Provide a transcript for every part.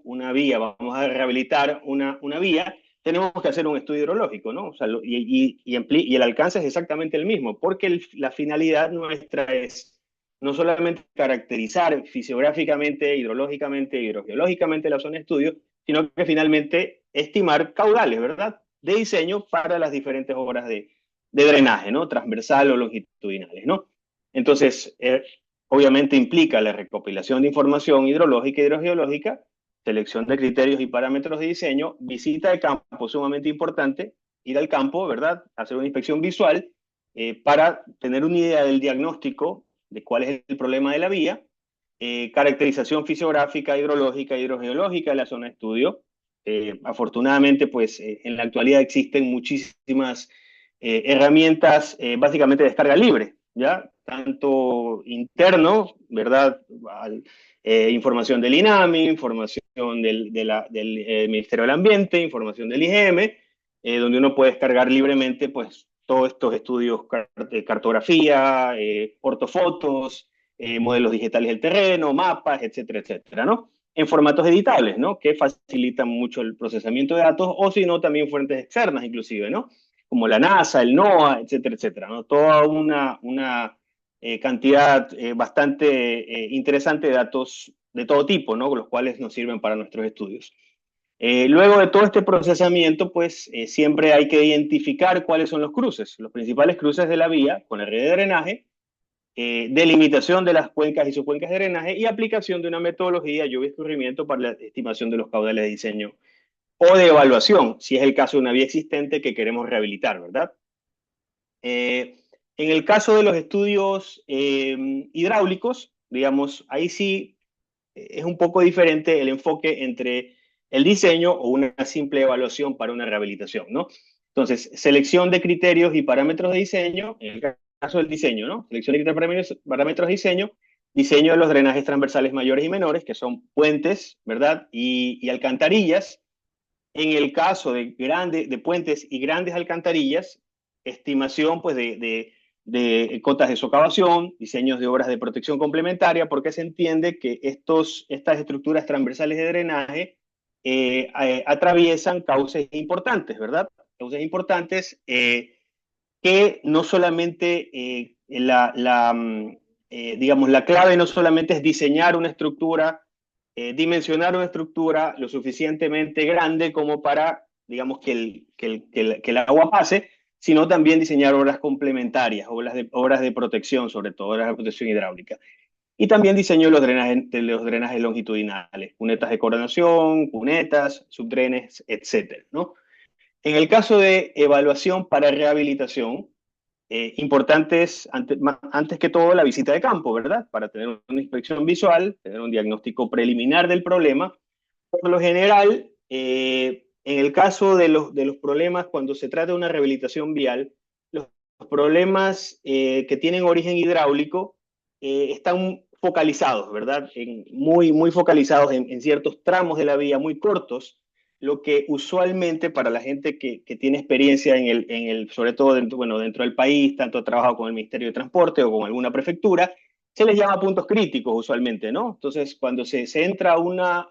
una vía, vamos a rehabilitar una vía, tenemos que hacer un estudio hidrológico, ¿no? O sea, y el alcance es exactamente el mismo, porque la finalidad nuestra es no solamente caracterizar fisiográficamente, hidrológicamente, hidrogeológicamente la zona de estudio, sino que finalmente estimar caudales, ¿verdad? De diseño para las diferentes obras de drenaje, ¿no? Transversal o longitudinales, ¿no? Entonces, obviamente implica la recopilación de información hidrológica y hidrogeológica, selección de criterios y parámetros de diseño, visita de campo sumamente importante, ir al campo, ¿verdad? Hacer una inspección visual para tener una idea del diagnóstico de cuál es el problema de la vía, caracterización fisiográfica, hidrológica, hidrogeológica de la zona de estudio. Afortunadamente, pues en la actualidad existen muchísimas herramientas básicamente de descarga libre, ¿ya? Tanto interno, ¿verdad? Información del INAMI, información del Ministerio del Ambiente, información del IGM, donde uno puede descargar libremente, pues, todos estos estudios de cartografía, ortofotos, modelos digitales del terreno, mapas, etcétera, etcétera, ¿no? En formatos editables, ¿no? Que facilitan mucho el procesamiento de datos, o si no, también fuentes externas, inclusive, ¿no? Como la NASA, el NOAA, etcétera, etcétera, ¿no? Toda una cantidad bastante interesante de datos de todo tipo, ¿no? Los cuales nos sirven para nuestros estudios. Luego de todo este procesamiento, pues siempre hay que identificar cuáles son los cruces, los principales cruces de la vía con la red de drenaje, delimitación de las cuencas y subcuencas de drenaje y aplicación de una metodología lluvia y escurrimiento para la estimación de los caudales de diseño o de evaluación, si es el caso de una vía existente que queremos rehabilitar, ¿verdad? En el caso de los estudios hidráulicos, digamos, ahí sí es un poco diferente el enfoque entre el diseño o una simple evaluación para una rehabilitación, ¿no? Entonces, selección de criterios y parámetros de diseño, en el caso del diseño, ¿no? Selección de criterios y parámetros de diseño, diseño de los drenajes transversales mayores y menores, que son puentes, ¿verdad? Y alcantarillas. En el caso de puentes y grandes alcantarillas, estimación pues, de cotas de socavación, diseños de obras de protección complementaria, porque se entiende que estas estructuras transversales de drenaje atraviesan cauces importantes, ¿verdad? Cauces importantes que no solamente digamos, la clave no solamente es diseñar una estructura, dimensionar una estructura lo suficientemente grande como para, digamos, que el agua pase, sino también diseñar obras complementarias, obras de protección, sobre todo obras de protección hidráulica. Y también diseño de los drenajes longitudinales, cunetas de coronación, cunetas, subdrenes, etcétera, ¿no? En el caso de evaluación para rehabilitación, importante es, antes que todo, la visita de campo, ¿verdad? Para tener una inspección visual, tener un diagnóstico preliminar del problema. Por lo general, en el caso de los problemas, cuando se trata de una rehabilitación vial, los problemas que tienen origen hidráulico están focalizados, ¿verdad? Muy focalizados en ciertos tramos de la vía, muy cortos, lo que usualmente para la gente que tiene experiencia sobre todo dentro del país, tanto ha trabajado con el Ministerio de Transporte o con alguna prefectura, se les llama puntos críticos usualmente, ¿no? Entonces, cuando se entra a una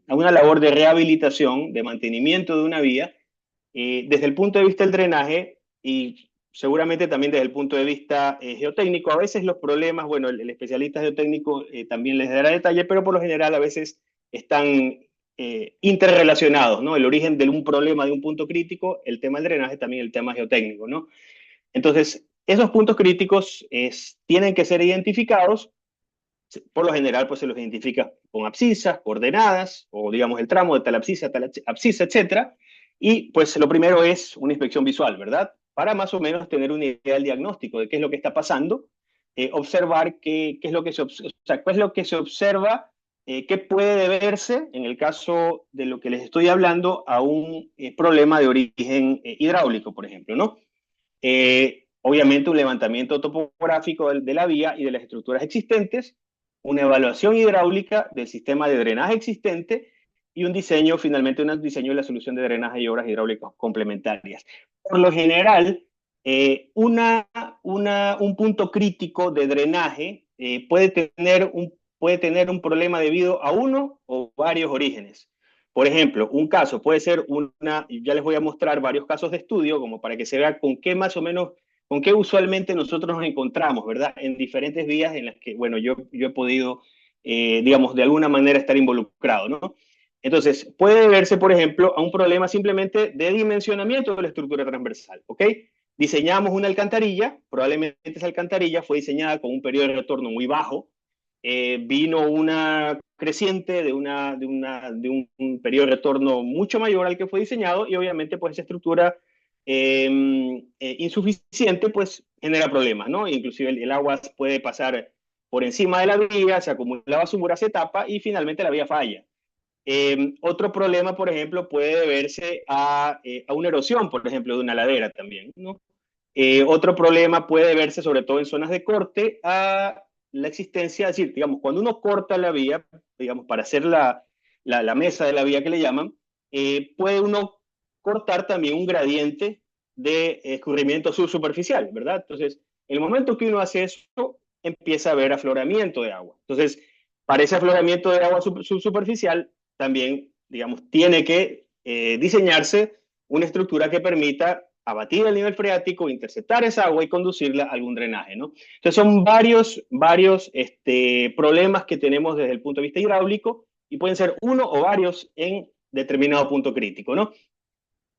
labor de rehabilitación, de mantenimiento de una vía, desde el punto de vista del drenaje y seguramente también desde el punto de vista geotécnico, a veces los problemas, bueno, el especialista geotécnico también les dará detalle, pero por lo general a veces están interrelacionados, ¿no? El origen de un problema, de un punto crítico, el tema del drenaje, también el tema geotécnico, ¿no? Entonces, esos puntos críticos tienen que ser identificados. Por lo general, pues se los identifica con abscisas, coordenadas, o digamos el tramo de tal abscisa, etcétera. Y pues lo primero es una inspección visual, ¿verdad? Para más o menos tener una idea del diagnóstico de qué es lo que está pasando, observar qué es lo que qué es lo que se observa, qué puede deberse, en el caso de lo que les estoy hablando, a un problema de origen hidráulico, por ejemplo, ¿no? Obviamente un levantamiento topográfico de la vía y de las estructuras existentes, una evaluación hidráulica del sistema de drenaje existente y finalmente un diseño de la solución de drenaje y obras hidráulicas complementarias. Por lo general, un punto crítico de drenaje puede tener puede tener un problema debido a uno o varios orígenes. Por ejemplo, un caso puede ser ya les voy a mostrar varios casos de estudio, como para que se vea con qué más o menos, con qué usualmente nosotros nos encontramos, ¿verdad? En diferentes vías en las que, bueno, yo he podido, digamos, de alguna manera estar involucrado, ¿no? Entonces, puede verse, por ejemplo, a un problema simplemente de dimensionamiento de la estructura transversal, ¿ok? Diseñamos una alcantarilla, probablemente esa alcantarilla fue diseñada con un periodo de retorno muy bajo, vino una creciente de un periodo de retorno mucho mayor al que fue diseñado y obviamente pues esa estructura insuficiente pues genera problemas, ¿no? Inclusive el agua puede pasar por encima de la vía, se acumula basura, se tapa y finalmente la vía falla. Otro problema, por ejemplo, puede deberse a una erosión, por ejemplo, de una ladera también, ¿no? Otro problema puede verse, sobre todo en zonas de corte, a la existencia, es decir, digamos, cuando uno corta la vía, digamos, para hacer la mesa de la vía que le llaman, puede uno cortar también un gradiente de escurrimiento subsuperficial, ¿verdad? Entonces, el momento que uno hace eso, empieza a haber afloramiento de agua. Entonces, para ese afloramiento de agua subsuperficial, también, digamos, tiene que diseñarse una estructura que permita abatir el nivel freático, interceptar esa agua y conducirla a algún drenaje, ¿no? Entonces son varios problemas que tenemos desde el punto de vista hidráulico y pueden ser uno o varios en determinado punto crítico, ¿no?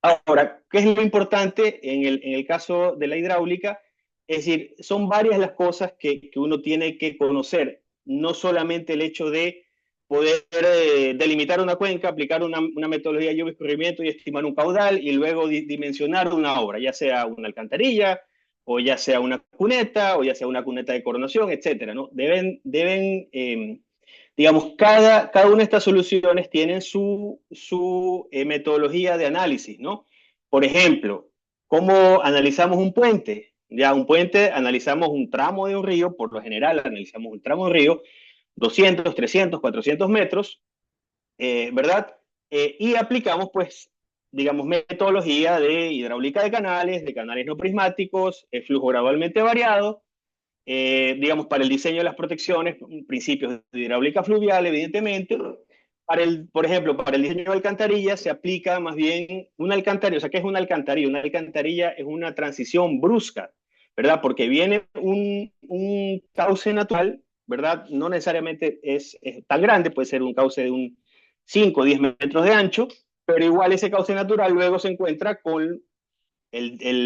Ahora, ¿qué es lo importante en el caso de la hidráulica? Es decir, son varias las cosas que uno tiene que conocer, no solamente el hecho de poder delimitar una cuenca, aplicar una metodología de lluvia y escurrimiento y estimar un caudal y luego dimensionar una obra, ya sea una alcantarilla o ya sea una cuneta o ya sea una cuneta de coronación, etcétera, ¿no? Digamos, cada una de estas soluciones tienen su metodología de análisis, ¿no? Por ejemplo, ¿cómo analizamos un puente? Ya, un puente, analizamos un tramo de un río, por lo general analizamos un tramo de un río, 200, 300, 400 metros, ¿verdad? Y aplicamos, pues, digamos, metodología de hidráulica de canales no prismáticos, flujo gradualmente variado, digamos, para el diseño de las protecciones, principios de hidráulica fluvial, evidentemente. Por ejemplo, para el diseño de alcantarillas se aplica más bien una alcantarilla. O sea, ¿qué es una alcantarilla? Una alcantarilla es una transición brusca, ¿verdad? Porque viene un cauce natural, ¿verdad? No necesariamente es tan grande, puede ser un cauce de un 5 o 10 metros de ancho, pero igual ese cauce natural luego se encuentra con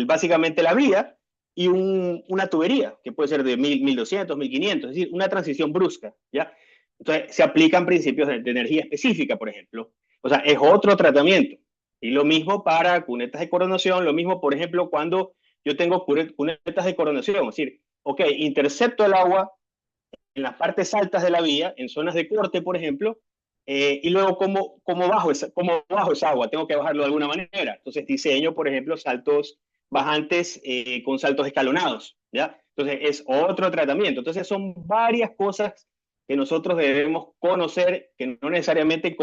básicamente la vía y una tubería, que puede ser de 1200, 1500, es decir, una transición brusca, ¿ya? Entonces, se aplican principios de energía específica, por ejemplo. O sea, es otro tratamiento. Y lo mismo para cunetas de coronación, lo mismo, por ejemplo, cuando yo tengo cunetas de coronación, es decir, ok, intercepto el agua en las partes altas de la vía, en zonas de corte, por ejemplo, y luego cómo bajo esa agua, tengo que bajarlo de alguna manera. Entonces diseño, por ejemplo, saltos bajantes con saltos escalonados, ¿ya? Entonces es otro tratamiento. Entonces son varias cosas que nosotros debemos conocer, que no necesariamente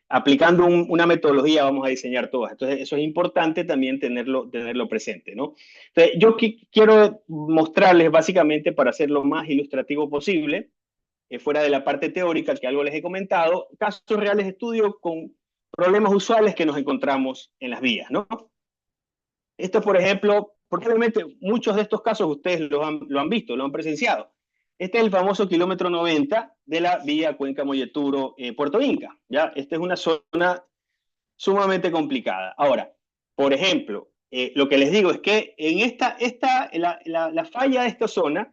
aplicando una metodología vamos a diseñar todas. Entonces eso es importante también tenerlo presente, ¿no? Entonces, yo quiero mostrarles básicamente para hacer lo más ilustrativo posible, fuera de la parte teórica, que algo les he comentado, casos reales de estudio con problemas usuales que nos encontramos en las vías, ¿no? Esto, por ejemplo, probablemente muchos de estos casos ustedes lo han visto, lo han presenciado. Este es el famoso kilómetro 90 de la vía Cuenca Molleturo Puerto Inca, ¿ya? Esta es una zona sumamente complicada. Ahora, por ejemplo, lo que les digo es que en la falla de esta zona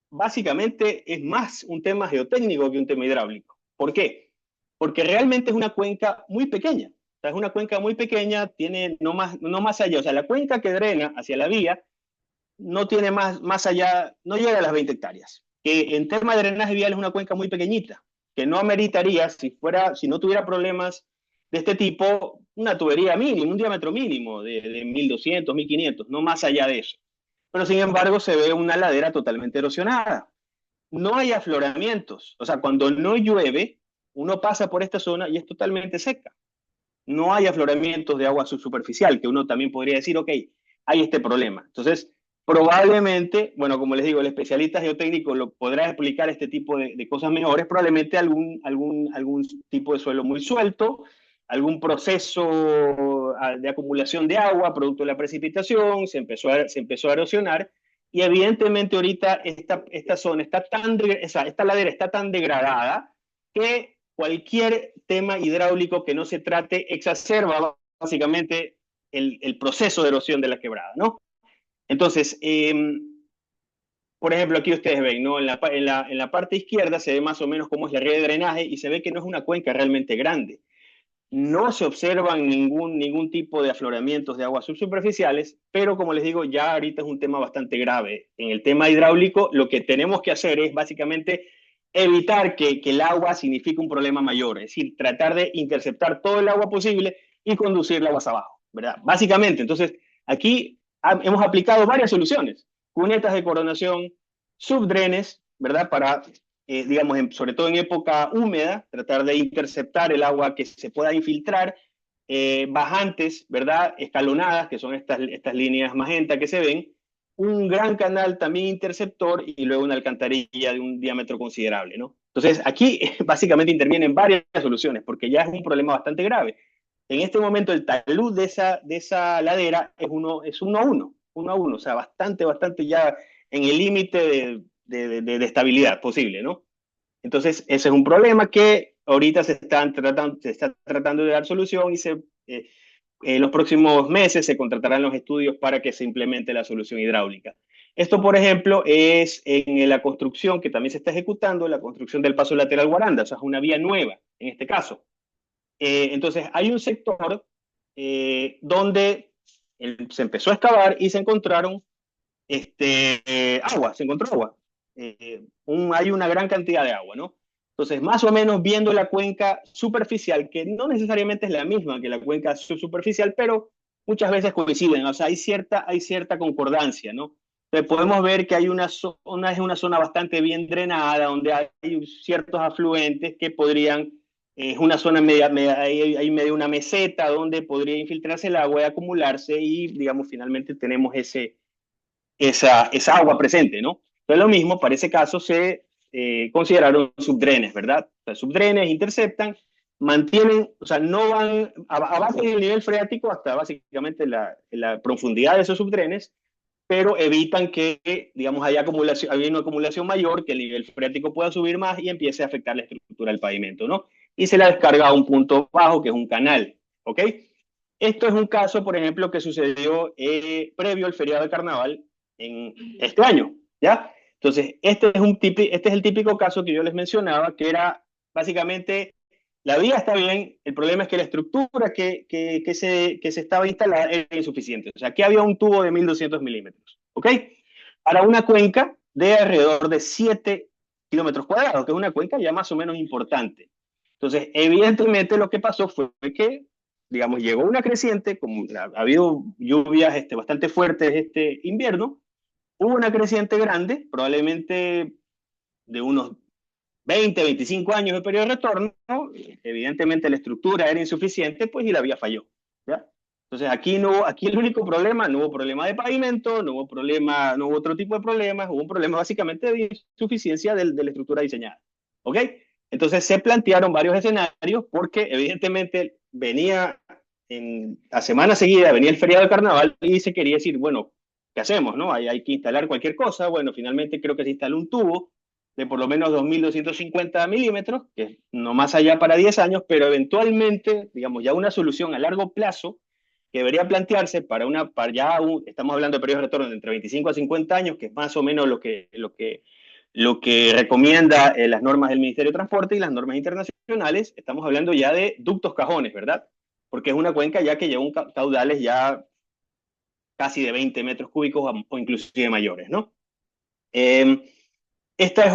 básicamente es más un tema geotécnico que un tema hidráulico. ¿Por qué? Porque realmente es una cuenca muy pequeña. O sea, es una cuenca muy pequeña, tiene no más allá. O sea, la cuenca que drena hacia la vía no tiene más allá, no llega a las 20 hectáreas. Que en tema de drenaje vial es una cuenca muy pequeñita, que no ameritaría, si no tuviera problemas de este tipo, una tubería mínima, un diámetro mínimo de 1200, 1500, no más allá de eso. Pero sin embargo se ve una ladera totalmente erosionada. No hay afloramientos. O sea, cuando no llueve, uno pasa por esta zona y es totalmente seca. No hay afloramientos de agua subsuperficial, que uno también podría decir, ok, hay este problema. Entonces, probablemente, bueno, como les digo, el especialista geotécnico lo podrá explicar este tipo de cosas mejores, probablemente algún tipo de suelo muy suelto, algún proceso de acumulación de agua producto de la precipitación, se empezó a erosionar, y evidentemente ahorita esta zona está esta ladera está tan degradada que cualquier tema hidráulico que no se trate exacerba básicamente el proceso de erosión de la quebrada, ¿no? Entonces, por ejemplo, aquí ustedes ven, ¿no? En la parte izquierda se ve más o menos cómo es la red de drenaje y se ve que no es una cuenca realmente grande. No se observan ningún tipo de afloramientos de aguas subsuperficiales, pero como les digo, ya ahorita es un tema bastante grave. En el tema hidráulico, lo que tenemos que hacer es básicamente evitar que el agua signifique un problema mayor, es decir, tratar de interceptar todo el agua posible y conducirla aguas abajo, ¿verdad? Básicamente, entonces, aquí hemos aplicado varias soluciones, cunetas de coronación, subdrenes, ¿verdad? Para digamos, sobre todo en época húmeda, tratar de interceptar el agua que se pueda infiltrar, bajantes, ¿verdad? Escalonadas, que son estas líneas magenta que se ven, un gran canal también interceptor y luego una alcantarilla de un diámetro considerable, ¿no? Entonces, aquí básicamente intervienen varias soluciones, porque ya es un problema bastante grave. En este momento el talud de esa ladera es 1 a 1, o sea, bastante ya en el límite de estabilidad posible, ¿no? Entonces, ese es un problema que ahorita se está tratando de dar solución y en los próximos meses se contratarán los estudios para que se implemente la solución hidráulica. Esto, por ejemplo, es en la construcción que también se está ejecutando, la construcción del paso lateral Guaranda, o sea, es una vía nueva en este caso. Entonces, hay un sector donde se empezó a excavar y se encontraron agua, se encontró agua. Hay una gran cantidad de agua, ¿no? Entonces, más o menos viendo la cuenca superficial, que no necesariamente es la misma que la cuenca subsuperficial, pero muchas veces coinciden, o sea, hay cierta concordancia, ¿no? Entonces, podemos ver que hay es una zona bastante bien drenada, donde hay ciertos afluentes que podrían, es una zona hay medio una meseta donde podría infiltrarse el agua y acumularse y, digamos, finalmente tenemos esa agua presente, ¿no? Entonces lo mismo, para ese caso se consideraron subdrenes, ¿verdad? O sea, subdrenes interceptan, mantienen, o sea, no van abajo del nivel freático hasta básicamente la profundidad de esos subdrenes, pero evitan que, digamos, haya una acumulación mayor, que el nivel freático pueda subir más y empiece a afectar la estructura del pavimento, ¿no? Y se la descarga a un punto bajo, que es un canal, ¿ok? Esto es un caso, por ejemplo, que sucedió previo al feriado de carnaval en este año, ¿ya? Entonces, este es el típico caso que yo les mencionaba, que era básicamente, la vía está bien, el problema es que la estructura que se estaba instalada era insuficiente. O sea, aquí había un tubo de 1200 milímetros, ¿ok? Para una cuenca de alrededor de 7 kilómetros cuadrados, que es una cuenca ya más o menos importante. Entonces, evidentemente lo que pasó fue que, digamos, llegó una creciente, como ha habido lluvias bastante fuertes este invierno, hubo una creciente grande, probablemente de unos 20, 25 años de periodo de retorno, evidentemente la estructura era insuficiente, pues y la vía falló, ¿ya? Entonces aquí el único problema, no hubo problema de pavimento, no hubo otro tipo de problemas, hubo un problema básicamente de insuficiencia de la estructura diseñada, ¿ok? Entonces se plantearon varios escenarios porque evidentemente a semana seguida venía el feriado de carnaval y se quería decir, bueno, ¿qué hacemos, no? Hay que instalar cualquier cosa. Bueno, finalmente creo que se instaló un tubo de por lo menos 2250 milímetros, que es no más allá para 10 años, pero eventualmente, digamos, ya una solución a largo plazo que debería plantearse estamos hablando de periodos de retorno de entre 25 a 50 años, que es más o menos lo que recomienda las normas del Ministerio de Transporte y las normas internacionales. Estamos hablando ya de ductos cajones, ¿verdad? Porque es una cuenca ya que lleva caudales ya casi de 20 metros cúbicos o inclusive mayores, ¿no? Esta es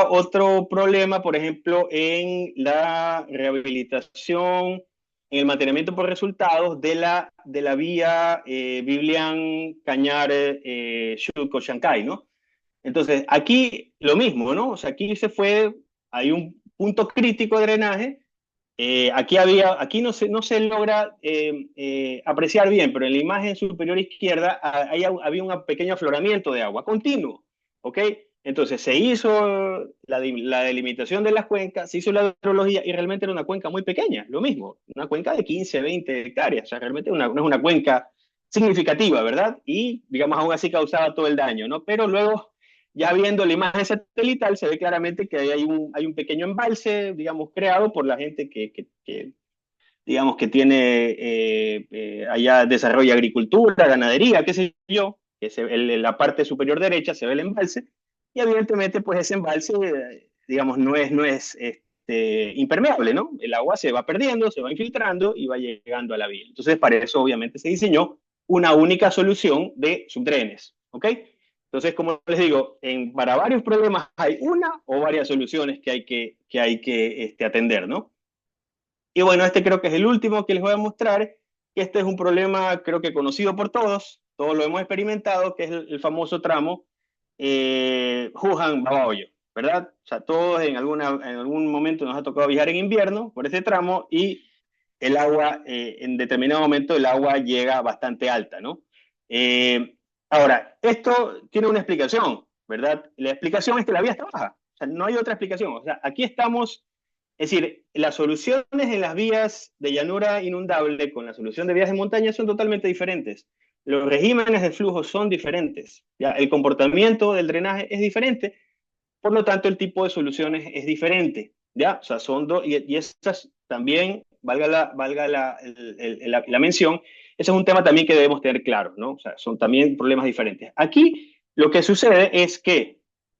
otro problema, por ejemplo, en la rehabilitación, en el mantenimiento por resultados de la vía Biblian Cañar Xulco Chancay, ¿no? Entonces, aquí lo mismo, ¿no? O sea, hay un punto crítico de drenaje Aquí no se logra apreciar bien, pero en la imagen superior izquierda había un pequeño afloramiento de agua continuo, ¿ok? Entonces se hizo la delimitación de las cuencas, se hizo la hidrología y realmente era una cuenca muy pequeña, lo mismo, una cuenca de 15, 20 hectáreas, o sea, realmente no es una cuenca significativa, ¿verdad? Y, digamos, aún así causaba todo el daño, ¿no? Pero luego ya viendo la imagen satelital, se ve claramente que hay un pequeño embalse, digamos, creado por la gente digamos, que tiene allá desarrolla agricultura, ganadería, qué sé yo, que en la parte superior derecha se ve el embalse, y evidentemente, pues ese embalse, digamos, no es impermeable, ¿no? El agua se va perdiendo, se va infiltrando y va llegando a la vía. Entonces, para eso, obviamente, se diseñó una única solución de subdrenes, ¿ok? Entonces, como les digo, para varios problemas hay una o varias soluciones que hay que atender, ¿no? Y bueno, este creo que es el último que les voy a mostrar, que este es un problema creo que conocido por todos, todos lo hemos experimentado, que es el famoso tramo Wuhan-Babahoyo, ¿verdad? O sea, todos en algún momento nos ha tocado viajar en invierno por ese tramo y el agua, en determinado momento el agua llega bastante alta, ¿no? Ahora, esto tiene una explicación, ¿verdad? La explicación es que la vía está baja, o sea, no hay otra explicación, o sea, aquí estamos, es decir, las soluciones en las vías de llanura inundable con la solución de vías de montaña son totalmente diferentes. Los regímenes de flujo son diferentes, ¿ya? El comportamiento del drenaje es diferente, por lo tanto, el tipo de soluciones es diferente, ¿ya? O sea, son dos, y esas también, la mención, ese es un tema también que debemos tener claro, ¿no? O sea, son también problemas diferentes. Aquí lo que sucede es que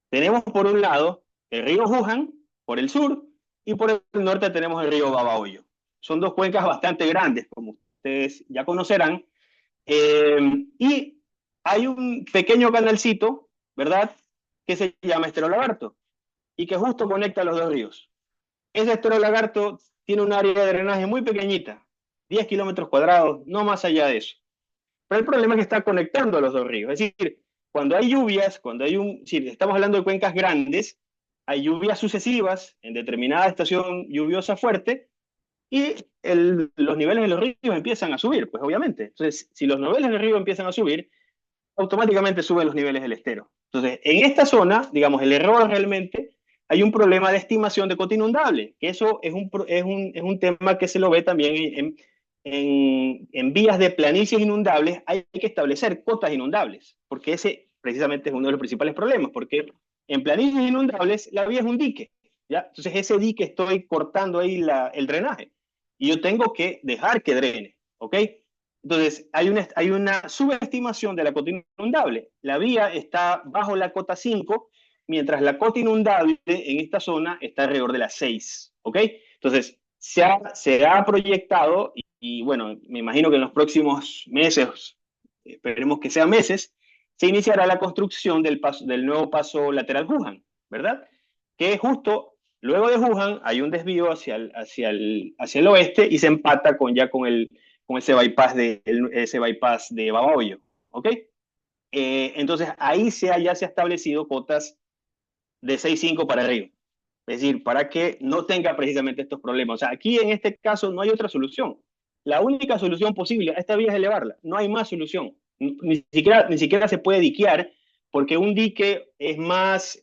tenemos por un lado el río Wuhan, por el sur, y por el norte tenemos el río Babahoyo. Son dos cuencas bastante grandes, como ustedes ya conocerán, y hay un pequeño canalcito, ¿verdad? Que se llama Estero Lagarto y que justo conecta los dos ríos. Ese Estero Lagarto tiene un área de drenaje muy pequeñita, 10 kilómetros cuadrados, no más allá de eso. Pero el problema es que está conectando a los dos ríos. Es decir, cuando hay lluvias, si estamos hablando de cuencas grandes, hay lluvias sucesivas en determinada estación lluviosa fuerte y los niveles de los ríos empiezan a subir, pues obviamente. Entonces, si los niveles del río empiezan a subir, automáticamente suben los niveles del estero. Entonces, en esta zona, digamos, el error realmente, hay un problema de estimación de cota inundable, que eso es un tema que se lo ve también en vías de planicies inundables, hay que establecer cotas inundables, porque ese precisamente es uno de los principales problemas, porque en planicies inundables la vía es un dique, ¿ya? Entonces ese dique estoy cortando ahí el drenaje, y yo tengo que dejar que drene, ¿ok? Entonces, hay una subestimación de la cota inundable. La vía está bajo la cota 5, mientras la cota inundable en esta zona está alrededor de las 6. ¿Ok? Entonces, se ha proyectado, bueno, me imagino que en los próximos meses, esperemos que sean meses, se iniciará la construcción del nuevo paso lateral Wuhan, ¿verdad? Que justo luego de Wuhan hay un desvío hacia el oeste y se empata con ese bypass de Babahoyo, ¿ok? Entonces ahí ya se ha establecido cotas de 6,5 para arriba, es decir, para que no tenga precisamente estos problemas. O sea, aquí en este caso no hay otra solución. La única solución posible a esta vía es elevarla, no hay más solución. Ni siquiera se puede diquear, porque un dique es más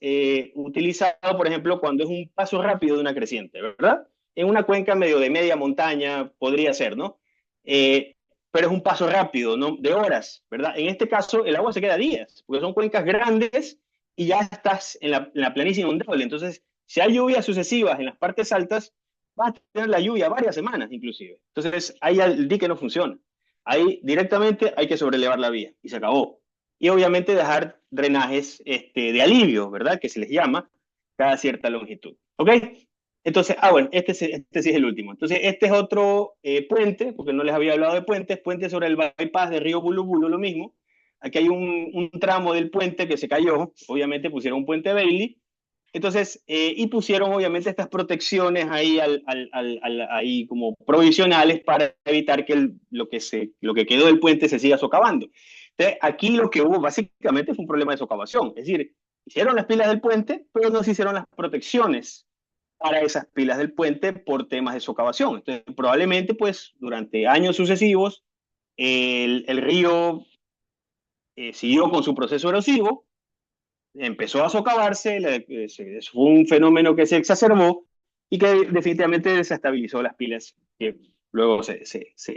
utilizado, por ejemplo, cuando es un paso rápido de una creciente, ¿verdad? En una cuenca medio de media montaña podría ser, ¿no? Pero es un paso rápido, ¿no? De horas, ¿verdad? En este caso, el agua se queda días, porque son cuencas grandes y ya estás en la planicie inundable. Entonces, si hay lluvias sucesivas en las partes altas, vas a tener la lluvia varias semanas inclusive. Entonces, ahí el dique no funciona. Ahí directamente hay que sobrelevar la vía y se acabó. Y obviamente dejar drenajes de alivio, ¿verdad? Que se les llama cada cierta longitud. ¿Ok? Entonces, bueno, este sí es el último. Entonces, este es otro puente, porque no les había hablado de puentes, puente sobre el bypass de Río Bulu, lo mismo. Aquí hay un tramo del puente que se cayó, obviamente pusieron un puente Bailey, entonces, y pusieron obviamente estas protecciones ahí, ahí como provisionales para evitar que lo que quedó del puente se siga socavando. Entonces, aquí lo que hubo básicamente fue un problema de socavación, es decir, hicieron las pilas del puente, pero no se hicieron las protecciones para esas pilas del puente por temas de socavación. Entonces, probablemente, pues, durante años sucesivos, el río siguió con su proceso erosivo, empezó a socavarse, fue un fenómeno que se exacerbó y que definitivamente desestabilizó las pilas que luego se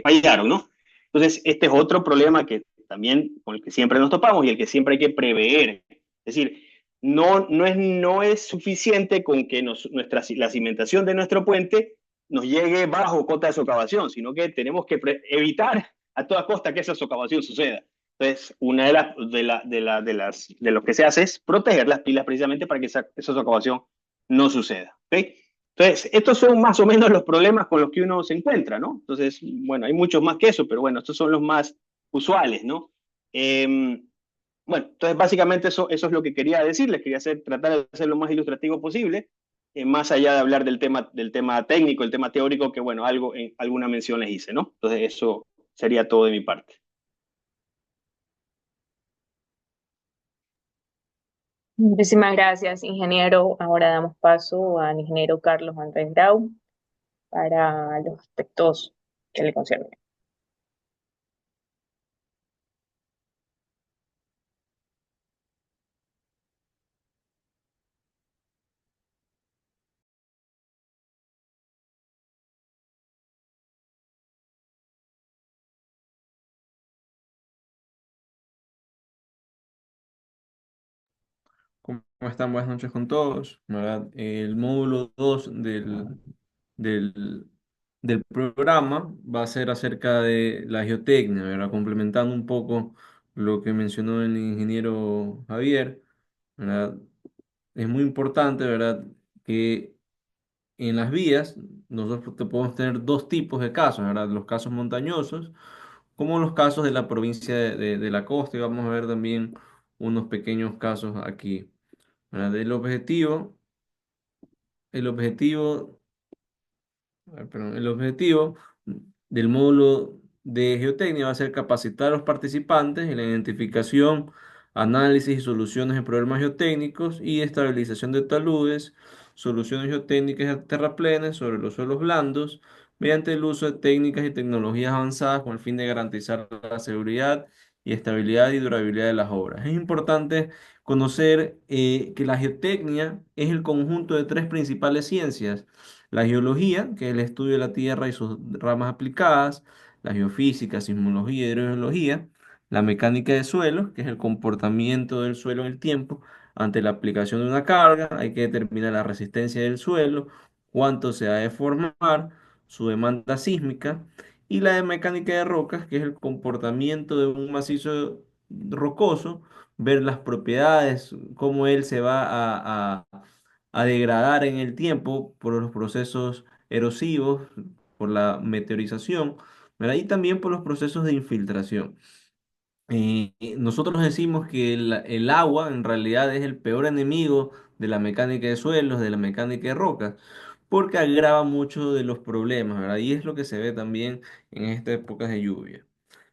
fallaron, ¿no? Entonces, este es otro problema que también con el que siempre nos topamos y el que siempre hay que prever. Es decir, no es suficiente con que la cimentación de nuestro puente nos llegue bajo cota de socavación, sino que tenemos que evitar a toda costa que esa socavación suceda. Entonces, una de lo que se hace es proteger las pilas precisamente para que esa socavación no suceda. ¿Okay? Entonces, estos son más o menos los problemas con los que uno se encuentra, ¿no? Entonces, bueno, hay muchos más que eso, pero bueno, estos son los más usuales, ¿no? Bueno, entonces básicamente eso es lo que quería decirles, tratar de hacer lo más ilustrativo posible, más allá de hablar del tema técnico, el tema teórico, que bueno, alguna mención les hice, ¿no? Entonces, eso sería todo de mi parte. Muchísimas gracias, ingeniero. Ahora damos paso al ingeniero Carlos Andrés Grau para los aspectos que le conciernen. ¿Cómo están? Buenas noches con todos. ¿Verdad? El módulo 2 del, del programa va a ser acerca de la geotecnia, ¿verdad? Complementando un poco lo que mencionó el ingeniero Javier, ¿verdad? Es muy importante, ¿verdad? Que en las vías nosotros podemos tener dos tipos de casos, ¿verdad? Los casos montañosos, como los casos de la provincia de la costa, y vamos a ver también unos pequeños casos aquí. ¿Verdad? El objetivo perdón, el objetivo del módulo de geotecnia va a ser capacitar a los participantes en la identificación, análisis y soluciones de problemas geotécnicos y estabilización de taludes, soluciones geotécnicas de terraplenes sobre los suelos blandos, mediante el uso de técnicas y tecnologías avanzadas con el fin de garantizar la seguridad y estabilidad y durabilidad de las obras. Es importante conocer que la geotecnia es el conjunto de tres principales ciencias: la geología, que es el estudio de la Tierra y sus ramas aplicadas; la geofísica, sismología y hidrogeología; la mecánica de suelos, que es el comportamiento del suelo en el tiempo ante la aplicación de una carga. Hay que determinar la resistencia del suelo, cuánto se ha de formar, su demanda sísmica; y la de mecánica de rocas, que es el comportamiento de un macizo rocoso, ver las propiedades, cómo él se va a degradar en el tiempo por los procesos erosivos, por la meteorización, ¿verdad? Y también por los procesos de infiltración. Nosotros decimos que el agua en realidad es el peor enemigo de la mecánica de suelos, de la mecánica de rocas, porque agrava mucho de los problemas, ¿verdad? Y es lo que se ve también en estas épocas de lluvia.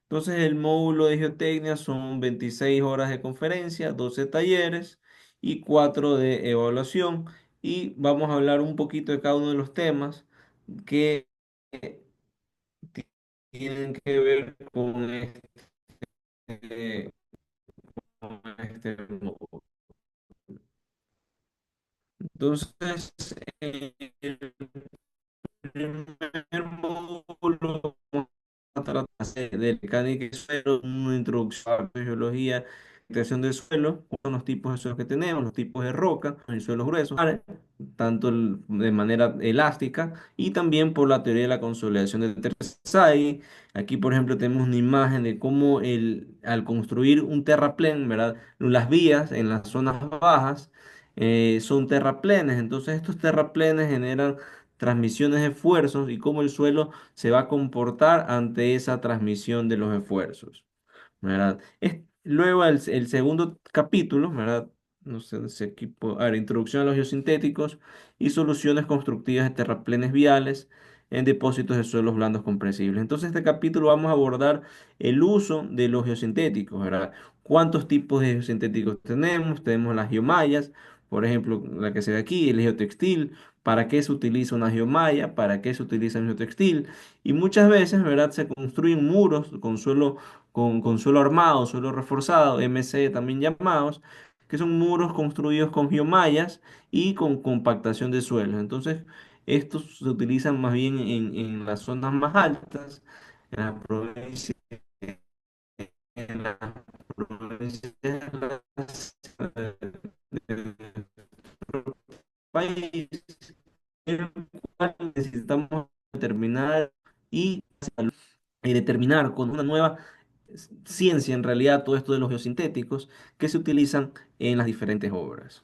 Entonces, el módulo de geotecnia son 26 horas de conferencia, 12 talleres y 4 de evaluación. Y vamos a hablar un poquito de cada uno de los temas que tienen que ver con este módulo. Entonces, el primer módulo trata de mecánica y suelo, una introducción a la geología, creación del suelo, cuáles son los tipos de suelos que tenemos, los tipos de roca, los suelos gruesos, tanto de manera elástica y también por la teoría de la consolidación de Tersay. Aquí, por ejemplo, tenemos una imagen de cómo al construir un terraplén, ¿verdad? Las vías en las zonas bajas son terraplenes, entonces estos terraplenes generan transmisiones de esfuerzos y cómo el suelo se va a comportar ante esa transmisión de los esfuerzos, ¿verdad? Luego el segundo capítulo, ¿verdad? No sé si equipo, a ver, introducción a los geosintéticos y soluciones constructivas de terraplenes viales en depósitos de suelos blandos compresibles. Entonces, este capítulo vamos a abordar el uso de los geosintéticos, ¿verdad? ¿Cuántos tipos de geosintéticos tenemos? Tenemos las geomallas, por ejemplo, la que se ve aquí, el geotextil, para qué se utiliza una geomalla, para qué se utiliza un geotextil, y muchas veces, ¿verdad? Se construyen muros con suelo armado, suelo reforzado, MC también llamados, que son muros construidos con geomallas y con compactación de suelos. Entonces, estos se utilizan más bien en las zonas más altas, en las provincias, en las provincias del país, en el cual necesitamos determinar y, y determinar con una nueva ciencia, en realidad, todo esto de los geosintéticos que se utilizan en las diferentes obras.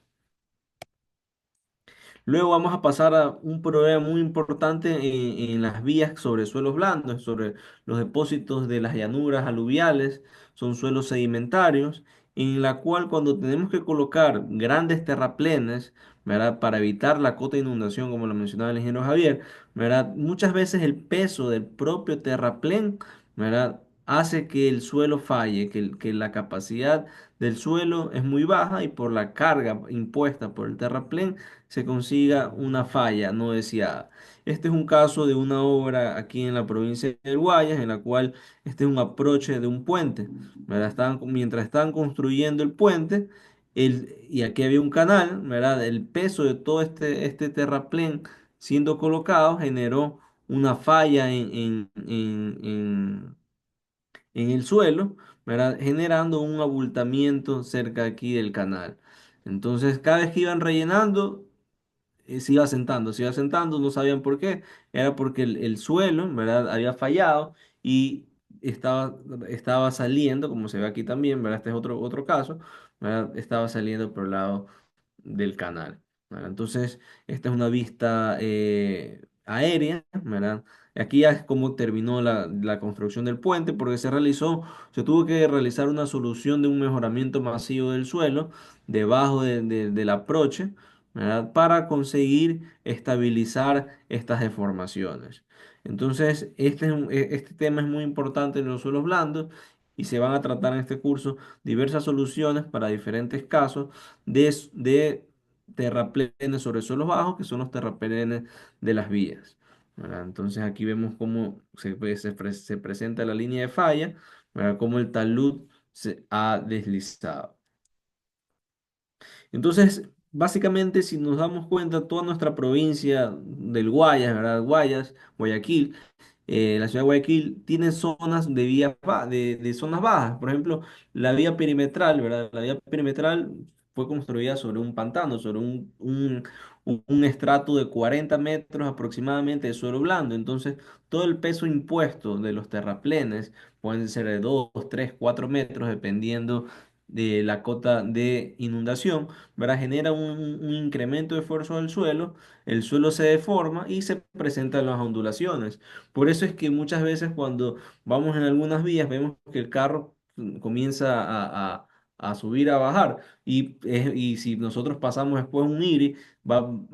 Luego vamos a pasar a un problema muy importante en las vías sobre suelos blandos, sobre los depósitos de las llanuras aluviales, son suelos sedimentarios, en la cual cuando tenemos que colocar grandes terraplenes, ¿verdad? Para evitar la cota de inundación, como lo mencionaba el ingeniero Javier, ¿verdad? Muchas veces el peso del propio terraplén, ¿verdad? Hace que el suelo falle, que la capacidad del suelo es muy baja y por la carga impuesta por el terraplén, se consiga una falla no deseada. Este es un caso de una obra aquí en la provincia del Guayas, en la cual este es un aproche de un puente. ¿Verdad? Mientras estaban construyendo el puente, y aquí había un canal, ¿verdad? El peso de todo este terraplén siendo colocado generó una falla en el suelo, ¿verdad? Generando un abultamiento cerca aquí del canal. Entonces, cada vez que iban rellenando, se iba sentando, no sabían por qué, era porque el suelo, ¿verdad? Había fallado y estaba saliendo, como se ve aquí también, ¿verdad? Este es otro caso, ¿verdad? Estaba saliendo por el lado del canal, ¿verdad? Entonces, esta es una vista aérea, ¿verdad? Aquí ya es como terminó la construcción del puente, porque se tuvo que realizar una solución de un mejoramiento masivo del suelo debajo del aproche, ¿verdad? Para conseguir estabilizar estas deformaciones. Entonces, este tema es muy importante en los suelos blandos y se van a tratar en este curso diversas soluciones para diferentes casos de terraplenes sobre suelos bajos, que son los terraplenes de las vías, ¿verdad? Entonces, aquí vemos cómo se presenta la línea de falla, ¿verdad? Cómo el talud se ha deslizado. Entonces, básicamente, si nos damos cuenta, toda nuestra provincia del Guayas, ¿verdad? Guayas, Guayaquil, la ciudad de Guayaquil tiene zonas de zonas bajas. Por ejemplo, la vía perimetral, ¿verdad? La vía perimetral fue construida sobre un pantano, sobre un estrato de 40 metros aproximadamente de suelo blando. Entonces, todo el peso impuesto de los terraplenes pueden ser de 2, 3, 4 metros, dependiendo de la cota de inundación, ¿verdad? Genera un incremento de esfuerzo del suelo, el suelo se deforma y se presentan las ondulaciones. Por eso es que muchas veces cuando vamos en algunas vías vemos que el carro comienza a subir, a bajar, y si nosotros pasamos después un IRI,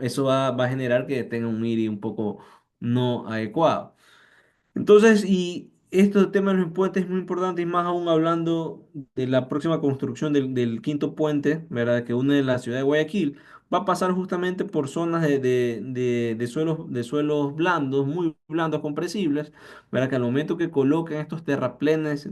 eso va a generar que tenga un IRI un poco no adecuado. Entonces, y esto del tema de los puentes es muy importante, y más aún hablando de la próxima construcción del quinto puente, ¿verdad? Que une la ciudad de Guayaquil. Va a pasar justamente por zonas de suelos blandos, muy blandos, compresibles, ¿verdad? Que al momento que coloquen estos terraplenes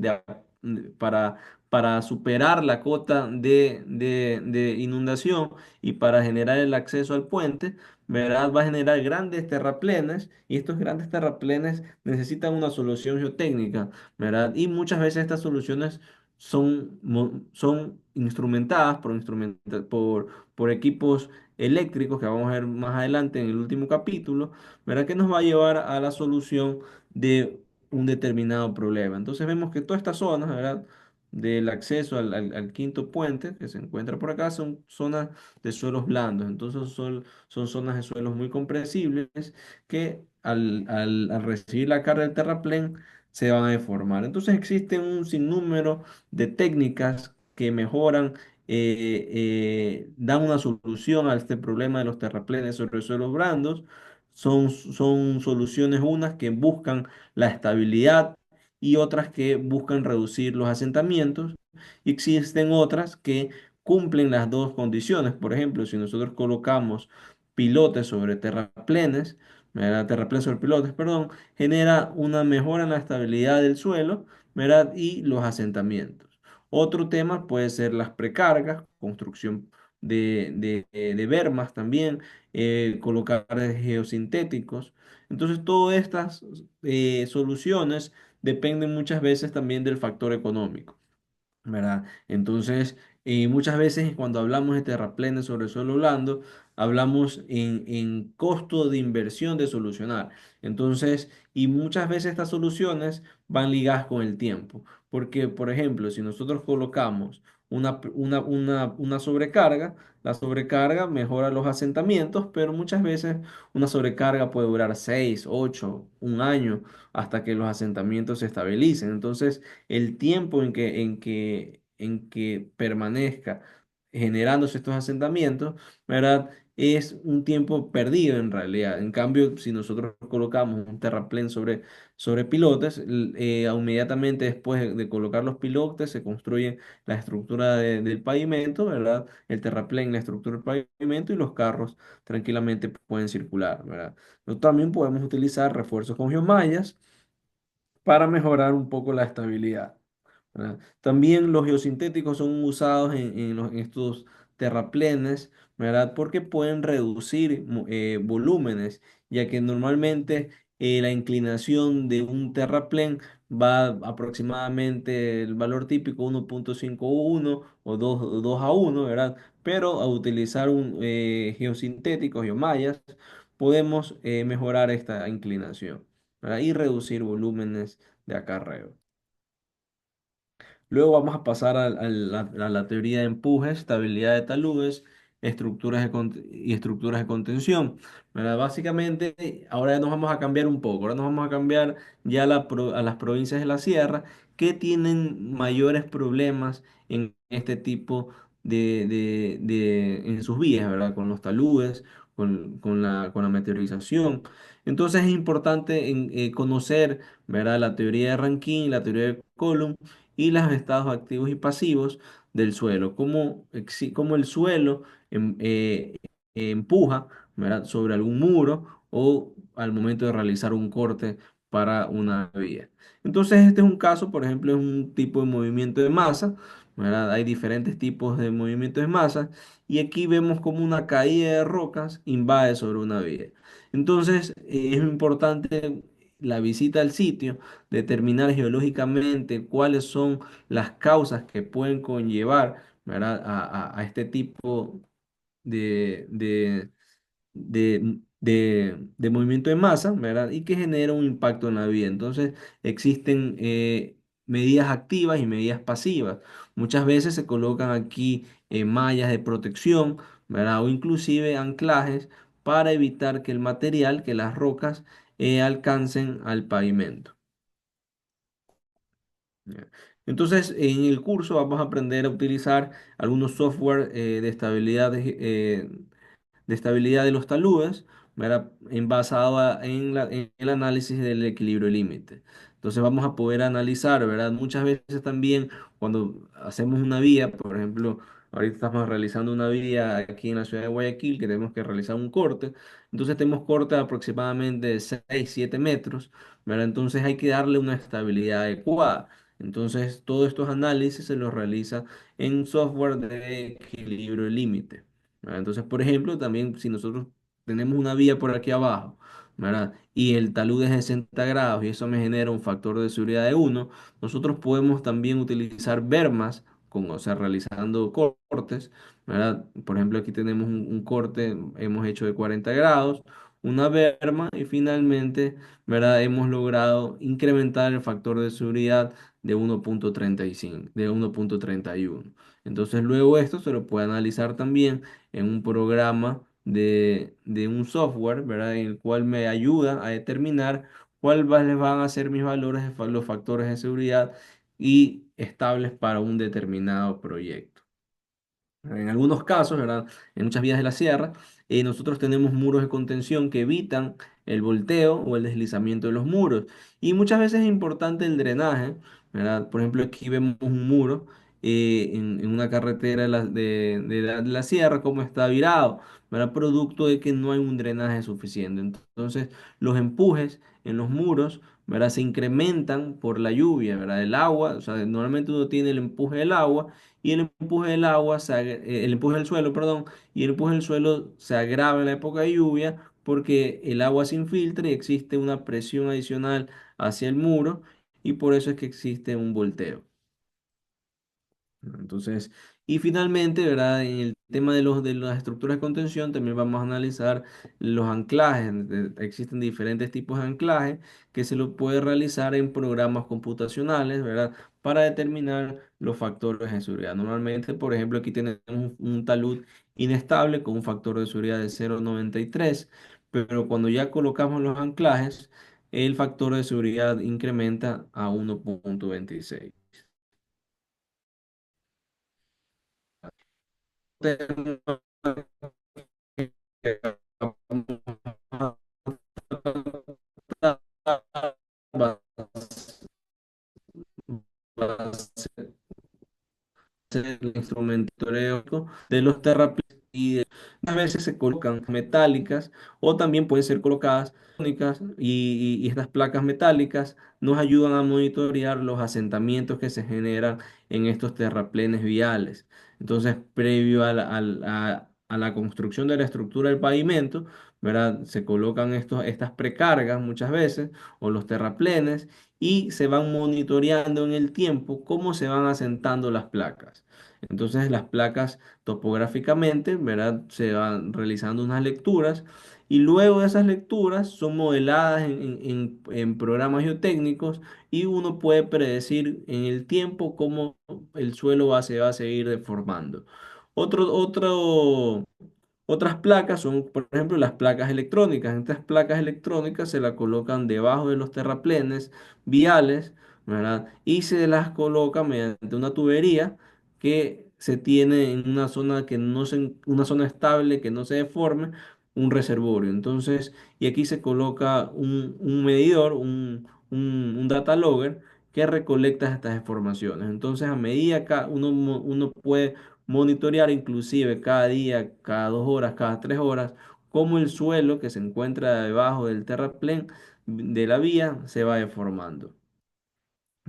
para, para superar la cota de inundación y para generar el acceso al puente, ¿verdad? Va a generar grandes terraplenes, y estos grandes terraplenes necesitan una solución geotécnica, ¿verdad? Y muchas veces estas soluciones son instrumentadas por equipos eléctricos, que vamos a ver más adelante en el último capítulo, ¿verdad? Que nos va a llevar a la solución de un determinado problema. Entonces vemos que todas estas zonas, ¿verdad? Del acceso al quinto puente que se encuentra por acá son zonas de suelos blandos. Entonces son zonas de suelos muy compresibles que al recibir la carga del terraplén se van a deformar. Entonces existen un sinnúmero de técnicas que mejoran, dan una solución a este problema de los terraplenes sobre suelos blandos. Son soluciones unas que buscan la estabilidad y otras que buscan reducir los asentamientos. Y existen otras que cumplen las dos condiciones. Por ejemplo, si nosotros colocamos pilotes sobre terraplenes, ¿verdad? Terraplenes sobre pilotes, perdón, genera una mejora en la estabilidad del suelo, ¿verdad? Y los asentamientos. Otro tema puede ser las precargas, construcción de bermas también, colocar geosintéticos. Entonces, todas estas soluciones dependen muchas veces también del factor económico. ¿Verdad? Entonces, muchas veces cuando hablamos de terraplenes sobre suelo blando, hablamos en costo de inversión de solucionar. Entonces, y muchas veces estas soluciones van ligadas con el tiempo. Porque, por ejemplo, si nosotros colocamos una sobrecarga, la sobrecarga mejora los asentamientos, pero muchas veces una sobrecarga puede durar 6, 8, un año hasta que los asentamientos se estabilicen. Entonces, el tiempo en que permanezca generándose estos asentamientos, ¿verdad? Es un tiempo perdido en realidad. En cambio, si nosotros colocamos un terraplén sobre pilotes, inmediatamente después de colocar los pilotes se construye la estructura del pavimento, ¿verdad? El terraplén, la estructura del pavimento y los carros tranquilamente pueden circular, ¿verdad? Nosotros también podemos utilizar refuerzos con geomallas para mejorar un poco la estabilidad. ¿Verdad? También los geosintéticos son usados en estos terraplenes, ¿verdad? Porque pueden reducir volúmenes, ya que normalmente la inclinación de un terraplén va aproximadamente el valor típico 1,51 o 2 a 1, ¿verdad? Pero al utilizar un geosintético, geomallas, podemos mejorar esta inclinación, ¿verdad? Y reducir volúmenes de acarreo. Luego vamos a pasar a la teoría de empuje, estabilidad de taludes, y estructuras de contención. ¿Verdad? Básicamente, ahora ya nos vamos a cambiar un poco. Ahora nos vamos a cambiar ya a las provincias de la sierra que tienen mayores problemas en este tipo en sus vías, ¿verdad? Con los taludes, con la meteorización. Entonces es importante conocer, ¿verdad? La teoría de Rankine, la teoría de Coulomb y los estados activos y pasivos del suelo, cómo el suelo empuja, ¿verdad? Sobre algún muro o al momento de realizar un corte para una vía. Entonces, este es un caso, por ejemplo, es un tipo de movimiento de masa, ¿verdad? Hay diferentes tipos de movimientos de masa y aquí vemos como una caída de rocas invade sobre una vía. Entonces, es importante la visita al sitio, determinar geológicamente cuáles son las causas que pueden conllevar, ¿verdad? a este tipo de, de, de movimiento de masa, ¿verdad? Y que genera un impacto en la vida. Entonces, existen medidas activas y medidas pasivas. Muchas veces se colocan aquí mallas de protección, ¿verdad? O inclusive anclajes para evitar que el material, que las rocas, alcancen al pavimento. Ya. Entonces, en el curso vamos a aprender a utilizar algunos software de estabilidad de los taludes, ¿verdad? Basado en el análisis del equilibrio límite. Entonces vamos a poder analizar, ¿verdad? Muchas veces también cuando hacemos una vía, por ejemplo, ahorita estamos realizando una vía aquí en la ciudad de Guayaquil que tenemos que realizar un corte. Entonces tenemos corte de aproximadamente 6 7 metros, ¿verdad? Entonces hay que darle una estabilidad adecuada. Entonces todos estos análisis se los realiza en software de equilibrio límite. ¿Verdad? Entonces, por ejemplo, también si nosotros tenemos una vía por aquí abajo, ¿verdad? Y el talud es de 60 grados y eso me genera un factor de seguridad de 1, nosotros podemos también utilizar bermas, o sea, realizando cortes, ¿verdad? Por ejemplo, aquí tenemos un corte, hemos hecho de 40 grados, una berma y finalmente, ¿verdad? Hemos logrado incrementar el factor de seguridad de 1,35, de 1,31. Entonces, luego esto se lo puede analizar también en un programa de un software, ¿verdad? En el cual me ayuda a determinar cuáles van a ser mis valores, los factores de seguridad y estables para un determinado proyecto. En algunos casos, ¿verdad? En muchas vías de la sierra, nosotros tenemos muros de contención que evitan el volteo o el deslizamiento de los muros. Y muchas veces es importante el drenaje, ¿verdad? Por ejemplo, aquí vemos un muro en una carretera de la sierra, cómo está virado, ¿verdad? Producto de que no hay un drenaje suficiente. Entonces, los empujes en los muros, ¿verdad? Se incrementan por la lluvia, ¿verdad? El agua, o sea, normalmente uno tiene el empuje del agua y el empuje del agua, el empuje del suelo, perdón, y el empuje del suelo se agrava en la época de lluvia porque el agua se infiltra y existe una presión adicional hacia el muro y por eso es que existe un volteo. Entonces, y finalmente, ¿verdad? En el tema de las estructuras de contención, también vamos a analizar los anclajes. Existen diferentes tipos de anclaje que se lo puede realizar en programas computacionales, ¿verdad? Para determinar los factores de seguridad. Normalmente, por ejemplo, aquí tenemos un talud inestable con un factor de seguridad de 0,93, pero cuando ya colocamos los anclajes, el factor de seguridad incrementa a 1,26. Va a ser el instrumento teórico de los terraplenes y a veces se colocan metálicas o también pueden ser colocadas únicas y estas placas metálicas nos ayudan a monitorear los asentamientos que se generan en estos terraplenes viales. Entonces, previo a la construcción de la estructura del pavimento, ¿verdad? Se colocan estas precargas muchas veces o los terraplenes y se van monitoreando en el tiempo cómo se van asentando las placas. Entonces las placas topográficamente, ¿verdad? Se van realizando unas lecturas y luego de esas lecturas son modeladas en programas geotécnicos y uno puede predecir en el tiempo cómo el suelo se va a seguir deformando. Otras placas son, por ejemplo, las placas electrónicas. Estas placas electrónicas se las colocan debajo de los terraplenes viales, ¿verdad? Y se las coloca mediante una tubería que se tiene en una zona una zona estable que no se deforme, un reservorio. Entonces, y aquí se coloca un medidor, un data logger que recolecta estas informaciones. Entonces, a medida que uno puede monitorear inclusive cada día, cada 2 horas, cada 3 horas, cómo el suelo que se encuentra debajo del terraplén de la vía se va deformando.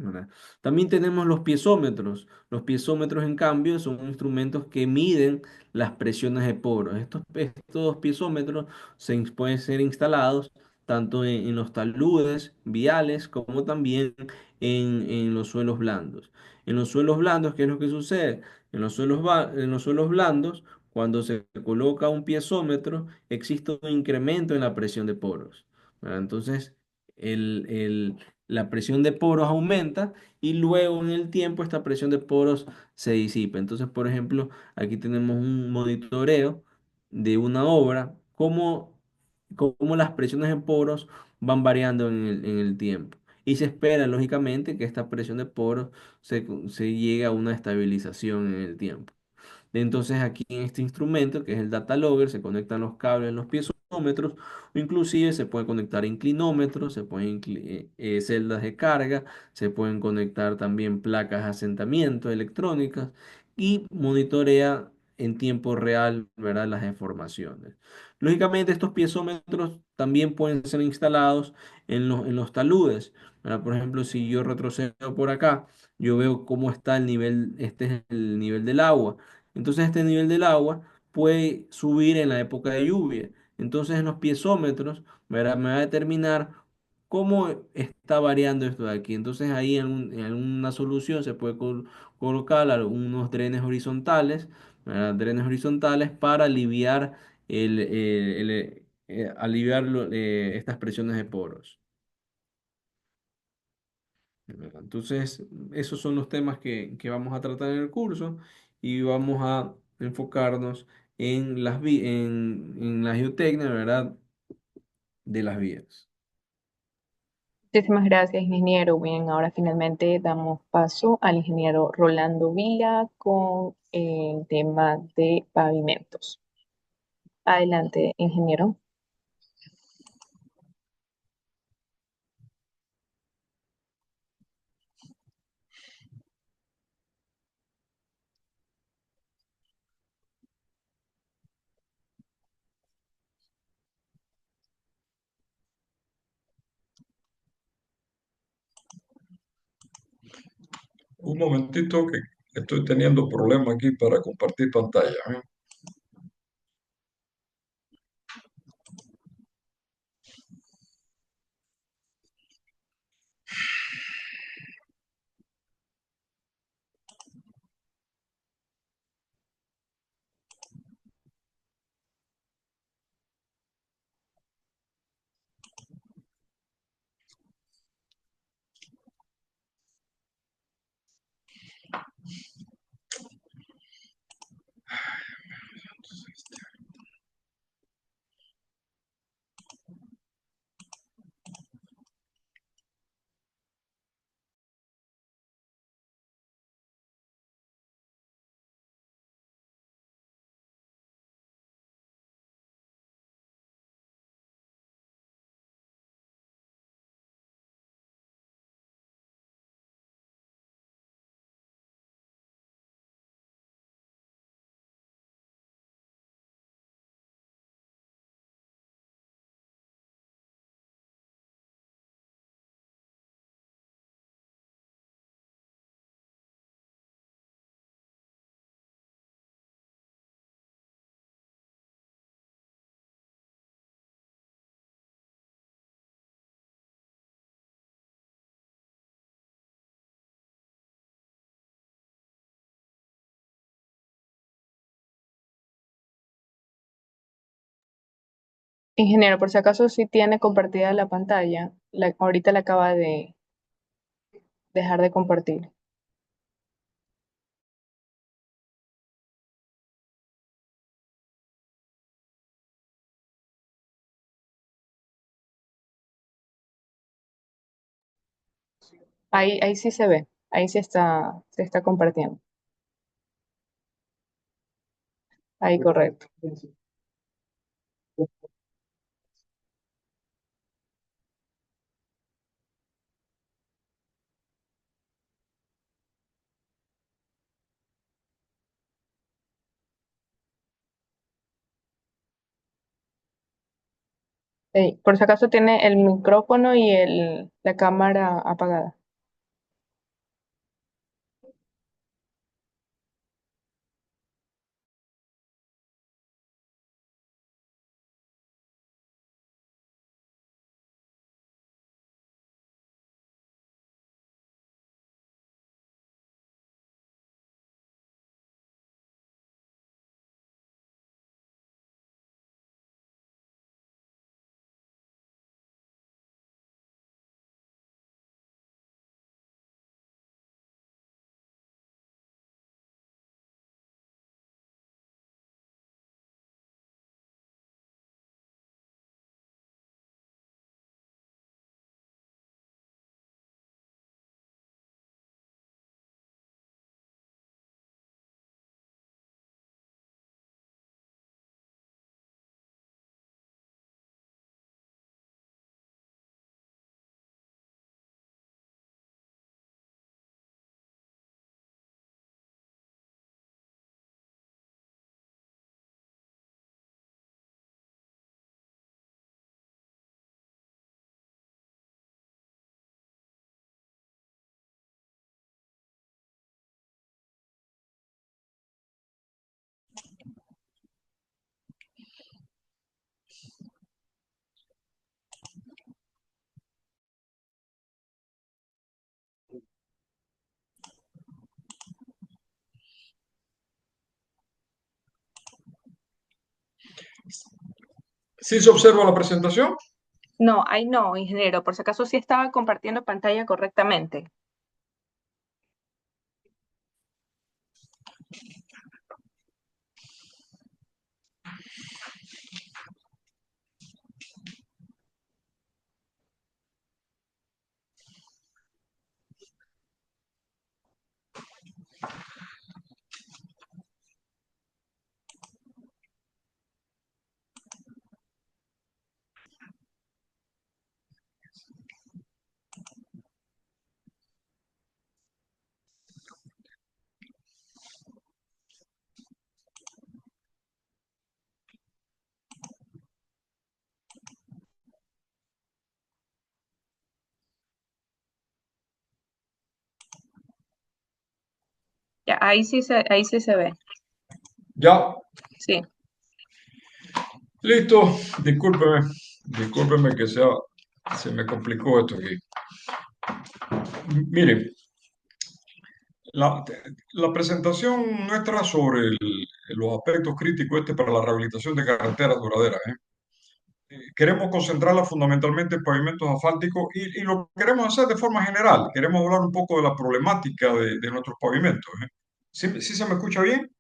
¿Verdad? También tenemos los piezómetros. Los piezómetros, en cambio, son instrumentos que miden las presiones de poros. Estos piezómetros pueden ser instalados tanto en los taludes viales como también en los suelos blandos. En los suelos blandos, ¿qué es lo que sucede? En los suelos blandos, cuando se coloca un piezómetro, existe un incremento en la presión de poros. ¿Verdad? Entonces, la presión de poros aumenta y luego en el tiempo esta presión de poros se disipa. Entonces, por ejemplo, aquí tenemos un monitoreo de una obra, cómo las presiones de poros van variando en el tiempo. Y se espera, lógicamente, que esta presión de poros se llegue a una estabilización en el tiempo. Entonces aquí en este instrumento, que es el data logger, se conectan los cables en los piezómetros, o inclusive se puede conectar inclinómetros, se pueden celdas de carga, se pueden conectar también placas de asentamiento electrónicas y monitorea en tiempo real, ¿verdad? Las deformaciones. Lógicamente estos piezómetros también pueden ser instalados en los taludes, ¿verdad? Por ejemplo, si yo retrocedo por acá, yo veo cómo está el nivel, este es el nivel del agua. Entonces este nivel del agua puede subir en la época de lluvia. Entonces en los piezómetros, ¿verdad? Me va a determinar cómo está variando esto de aquí. Entonces ahí en alguna solución se puede colocar algunos drenes horizontales, ¿verdad? Drenes horizontales para aliviar, estas presiones de poros. ¿Verdad? Entonces, esos son los temas que vamos a tratar en el curso y vamos a enfocarnos en la geotecnia, ¿verdad? De las vías. Muchísimas gracias, ingeniero. Bien, ahora finalmente damos paso al ingeniero Rolando Vila con el tema de pavimentos. Adelante, ingeniero. Un momentito que estoy teniendo problema aquí para compartir pantalla. ¿Eh? Ingeniero, por si acaso sí tiene compartida la pantalla. Ahorita la acaba de dejar de compartir. Ahí sí se ve. Ahí sí se está compartiendo. Ahí correcto. Por si acaso tiene el micrófono y la cámara apagada. ¿Sí se observa la presentación? No, ahí no, ingeniero. Por si acaso sí estaba compartiendo pantalla correctamente. ahí sí se ve. Ya, Sí. listo. Discúlpeme que se me complicó esto aquí. Mire, la, la presentación nuestra sobre los aspectos críticos para la rehabilitación de carreteras duraderas, ¿eh? Queremos concentrarla fundamentalmente en pavimentos asfálticos y lo queremos hacer de forma general. Queremos hablar un poco de la problemática de nuestros pavimentos, ¿eh? ¿Sí se me escucha bien?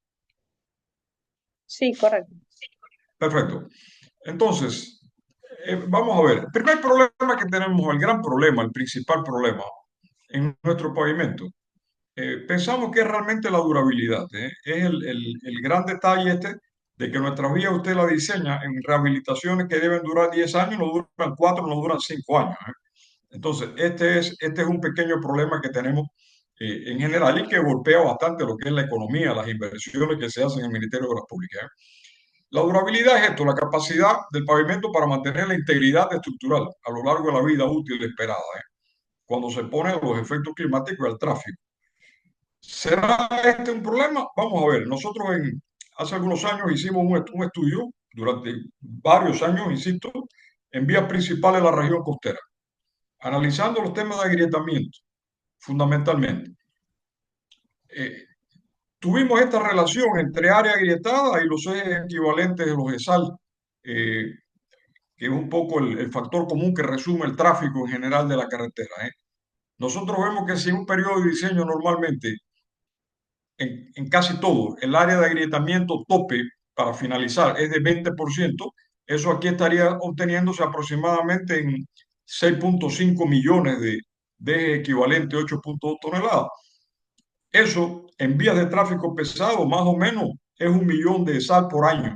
Sí, correcto. Perfecto. Entonces, vamos a ver. El primer problema que tenemos, el gran problema, el principal problema en nuestro pavimento, pensamos que es realmente la durabilidad, ¿eh? Es el gran detalle de que nuestras vías usted la diseña en rehabilitaciones que deben durar 10 años, no duran 4, no duran 5 años, ¿eh? Entonces, este es un pequeño problema que tenemos en general y que golpea bastante lo que es la economía, las inversiones que se hacen en el Ministerio de Obras Públicas, ¿eh? La durabilidad es esto, la capacidad del pavimento para mantener la integridad estructural a lo largo de la vida útil esperada, ¿eh? Cuando se pone a los efectos climáticos y al tráfico. ¿Será este un problema? Vamos a ver, nosotros hace algunos años hicimos un estudio, durante varios años, insisto, en vías principales de la región costera, analizando los temas de agrietamiento, fundamentalmente. Eh, Tuvimos esta relación entre área agrietada y los ejes equivalentes de los ESAL, eh, que es un poco el factor común que resume el tráfico en general de la carretera, ¿eh? Nosotros vemos que si en un periodo de diseño normalmente en casi todo, el área de agrietamiento tope para finalizar es de 20%, eso aquí estaría obteniéndose aproximadamente en 6,5 millones de ejes equivalente a 8,2 toneladas. Eso en vías de tráfico pesado más o menos es 1 millón de sal por año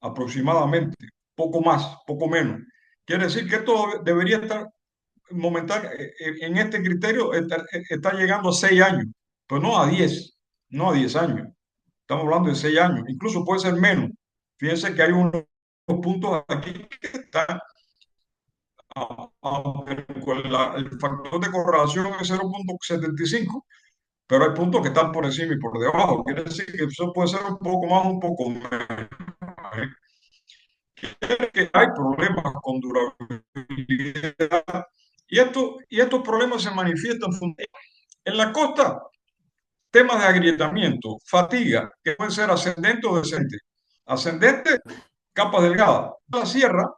aproximadamente, poco más, poco menos. Quiere decir que esto debería estar en este criterio, está llegando a 6 años, pero no a 10, no a 10 años. Estamos hablando de 6 años, incluso puede ser menos. Fíjense que hay unos puntos aquí que están, el factor de correlación es 0,75, pero hay puntos que están por encima y por debajo. Quiere decir que eso puede ser un poco más, un poco menos, ¿eh? Que hay problemas con durabilidad y estos problemas se manifiestan en la costa, temas de agrietamiento, fatiga, que pueden ser ascendente o descendente. Ascendente, capa delgada. En la sierra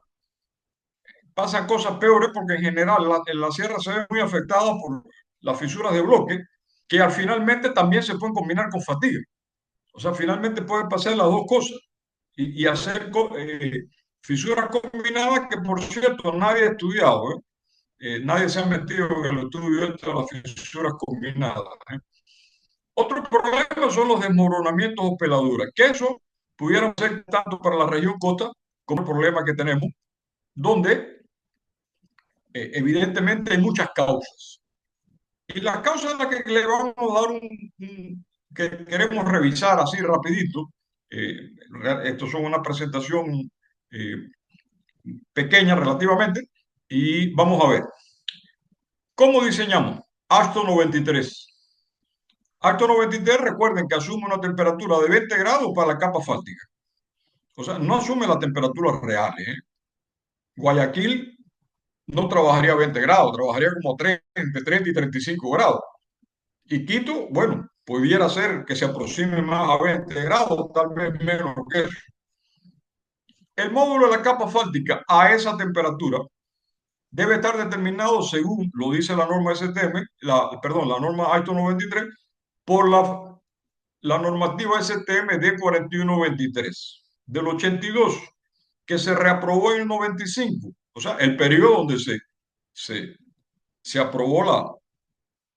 pasan cosas peores porque en general en la sierra se ve muy afectada por las fisuras de bloque, que al finalmente también se pueden combinar con fatiga. O sea, finalmente pueden pasar las dos cosas y hacer fisuras combinadas que, por cierto, nadie ha estudiado, ¿eh? Nadie se ha metido en el estudio de las fisuras combinadas, ¿eh? Otro problema son los desmoronamientos o peladuras, que eso pudiera ser tanto para la región costa como el problema que tenemos, donde evidentemente hay muchas causas. Y las causas a las que le vamos a dar que queremos revisar así rapidito, eh, esto son una presentación eh, pequeña relativamente, y vamos a ver. ¿Cómo diseñamos? Acto 93. Acto 93, recuerden que asume una temperatura de 20 grados para la capa fáltica. O sea, no asume la temperatura real, ¿eh? Guayaquil no trabajaría a 20 grados, trabajaría como entre 30 y 35 grados. Y Quito, bueno, pudiera ser que se aproxime más a 20 grados, tal vez menos que eso. El módulo de la capa fáltica a esa temperatura debe estar determinado según lo dice la norma STM, perdón, la norma AITO 93, por la normativa STM D4123 del 82, que se reaprobó en el 95, o sea, el periodo donde se, se aprobó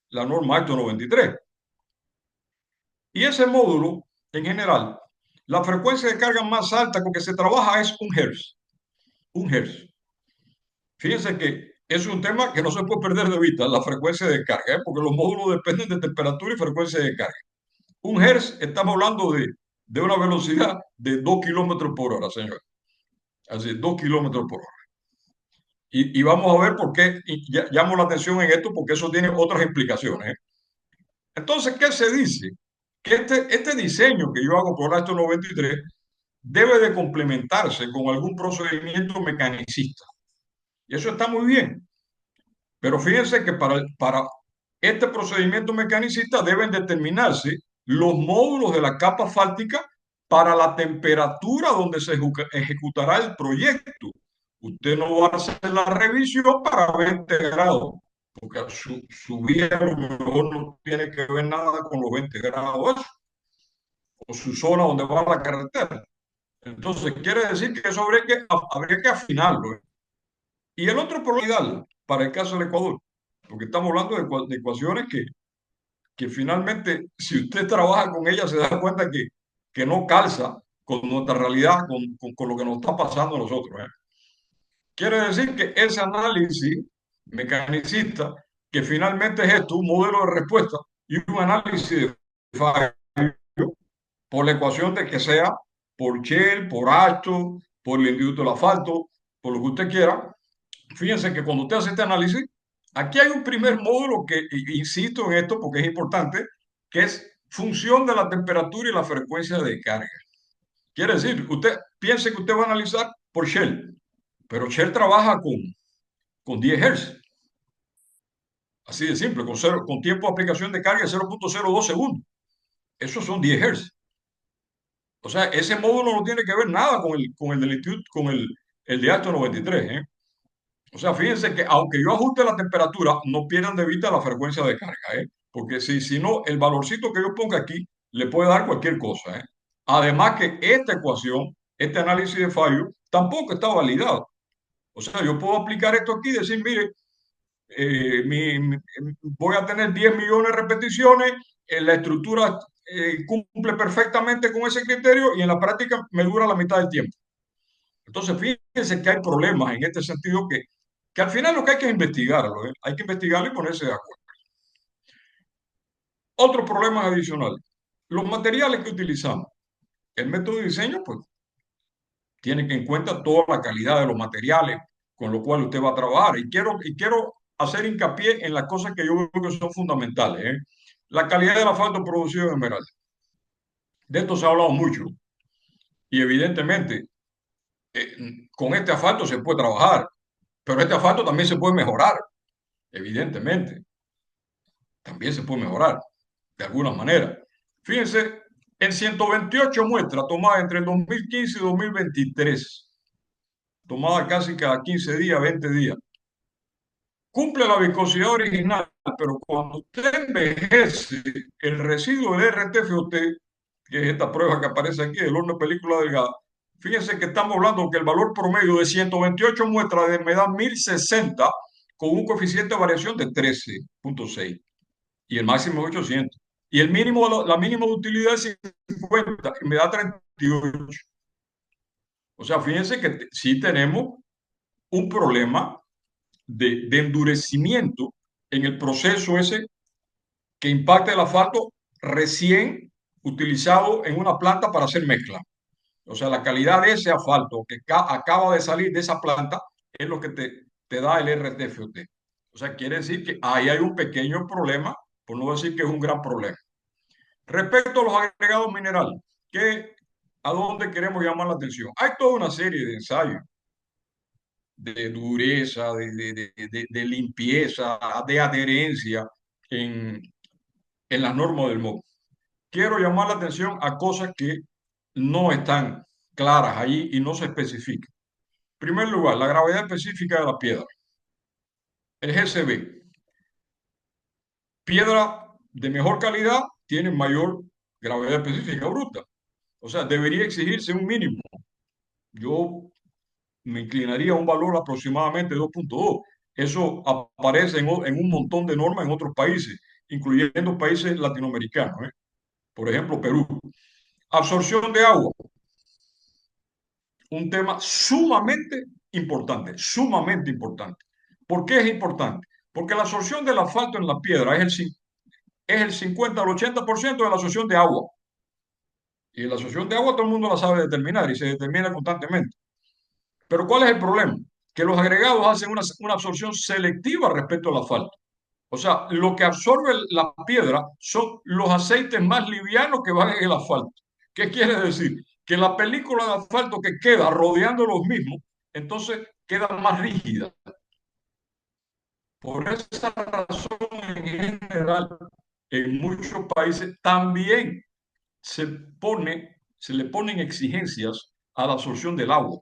la norma AITO 93. Y ese módulo, en general, la frecuencia de carga más alta con que se trabaja es 1 Hz. 1 Hz. Fíjense que es un tema que no se puede perder de vista, la frecuencia de carga, ¿eh? Porque los módulos dependen de temperatura y frecuencia de carga. 1 Hz, estamos hablando de una velocidad de 2 kilómetros por hora, señor. Así, 2 kilómetros por hora. Y vamos a ver por qué llamo la atención en esto, porque eso tiene otras implicaciones, ¿eh? Entonces, ¿qué se dice? que este diseño que yo hago por Acto 93 debe de complementarse con algún procedimiento mecanicista. Y eso está muy bien. Pero fíjense que para este procedimiento mecanicista deben determinarse los módulos de la capa fáltica para la temperatura donde se ejecutará el proyecto. Usted no va a hacer la revisión para 20 grados, porque su vía a lo mejor no tiene que ver nada con los 20 grados o su zona donde va la carretera. Entonces, quiere decir que eso habría que afinarlo. Y el otro problema para el caso del Ecuador, porque estamos hablando de ecuaciones que finalmente, si usted trabaja con ellas, se da cuenta que no calza con nuestra realidad, con lo que nos está pasando a nosotros. Quiere decir que ese análisis mecanicista, que finalmente es esto, un modelo de respuesta y un análisis de fallo por la ecuación de que sea por Shell, por Ashton, por el Instituto del Asfalto, por lo que usted quiera. Fíjense que cuando usted hace este análisis, aquí hay un primer módulo que, insisto en esto porque es importante, que es función de la temperatura y la frecuencia de carga. Quiere decir, usted piense que usted va a analizar por Shell, pero Shell trabaja con 10 Hz. Así de simple, con tiempo de aplicación de carga de 0.02 segundos. Esos son 10 Hz. O sea, ese módulo no tiene que ver nada con el del instituto, el de Alto 93, ¿eh? O sea, fíjense que aunque yo ajuste la temperatura, no pierdan de vista la frecuencia de carga, ¿eh? Porque si no, el valorcito que yo ponga aquí le puede dar cualquier cosa, ¿eh? Además que esta ecuación, este análisis de fallo, tampoco está validado. O sea, yo puedo aplicar esto aquí y decir, mire, voy a tener 10 millones de repeticiones, la estructura cumple perfectamente con ese criterio y en la práctica me dura la mitad del tiempo. Entonces, fíjense que hay problemas en este sentido que al final lo que hay que investigarlo, ¿eh? Hay que investigarlo y ponerse de acuerdo. Otros problemas adicionales. Los materiales que utilizamos. El método de diseño, pues, tiene que en cuenta toda la calidad de los materiales con los cuales usted va a trabajar. Y quiero hacer hincapié en las cosas que yo veo que son fundamentales, ¿eh? La calidad del asfalto producido en Esmeralda. De esto se ha hablado mucho. Y evidentemente, con este asfalto se puede trabajar, pero este asfalto también se puede mejorar, evidentemente. También se puede mejorar de alguna manera. Fíjense, en 128 muestras tomadas entre el 2015 y 2023, tomadas casi cada 15 días, 20 días, cumple la viscosidad original, pero cuando usted envejece el residuo de RTFOT, que es esta prueba que aparece aquí del horno de película delgada, fíjense que estamos hablando que el valor promedio de 128 muestras me da 1060 con un coeficiente de variación de 13.6 y el máximo es 800. Y el mínimo, la mínima de utilidad es 50 y me da 38. O sea, fíjense que sí tenemos un problema de endurecimiento en el proceso ese que impacta el asfalto recién utilizado en una planta para hacer mezcla. O sea, la calidad de ese asfalto que acaba de salir de esa planta es lo que te da el RTFOT. O sea, quiere decir que ahí hay un pequeño problema, por no decir que es un gran problema. Respecto a los agregados minerales, ¿a dónde queremos llamar la atención? Hay toda una serie de ensayos de dureza, de limpieza, de adherencia en las normas del MOB. Quiero llamar la atención a cosas que no están claras ahí y no se especifican. En primer lugar, la gravedad específica de la piedra. El GCB. Piedra de mejor calidad tiene mayor gravedad específica bruta. O sea, debería exigirse un mínimo. Yo me inclinaría a un valor aproximadamente 2.2. Eso aparece en un montón de normas en otros países, incluyendo países latinoamericanos, ¿eh? Por ejemplo, Perú. Absorción de agua, un tema sumamente importante, sumamente importante. ¿Por qué es importante? Porque la absorción del asfalto en la piedra es el 50 al 80% de la absorción de agua. Y la absorción de agua todo el mundo la sabe determinar y se determina constantemente. Pero ¿cuál es el problema? Que los agregados hacen una absorción selectiva respecto al asfalto. O sea, lo que absorbe la piedra son los aceites más livianos que van en el asfalto. ¿Qué quiere decir? Que la película de asfalto que queda rodeando los mismos, entonces queda más rígida. Por esa razón, en general, en muchos países también se le ponen exigencias a la absorción del agua.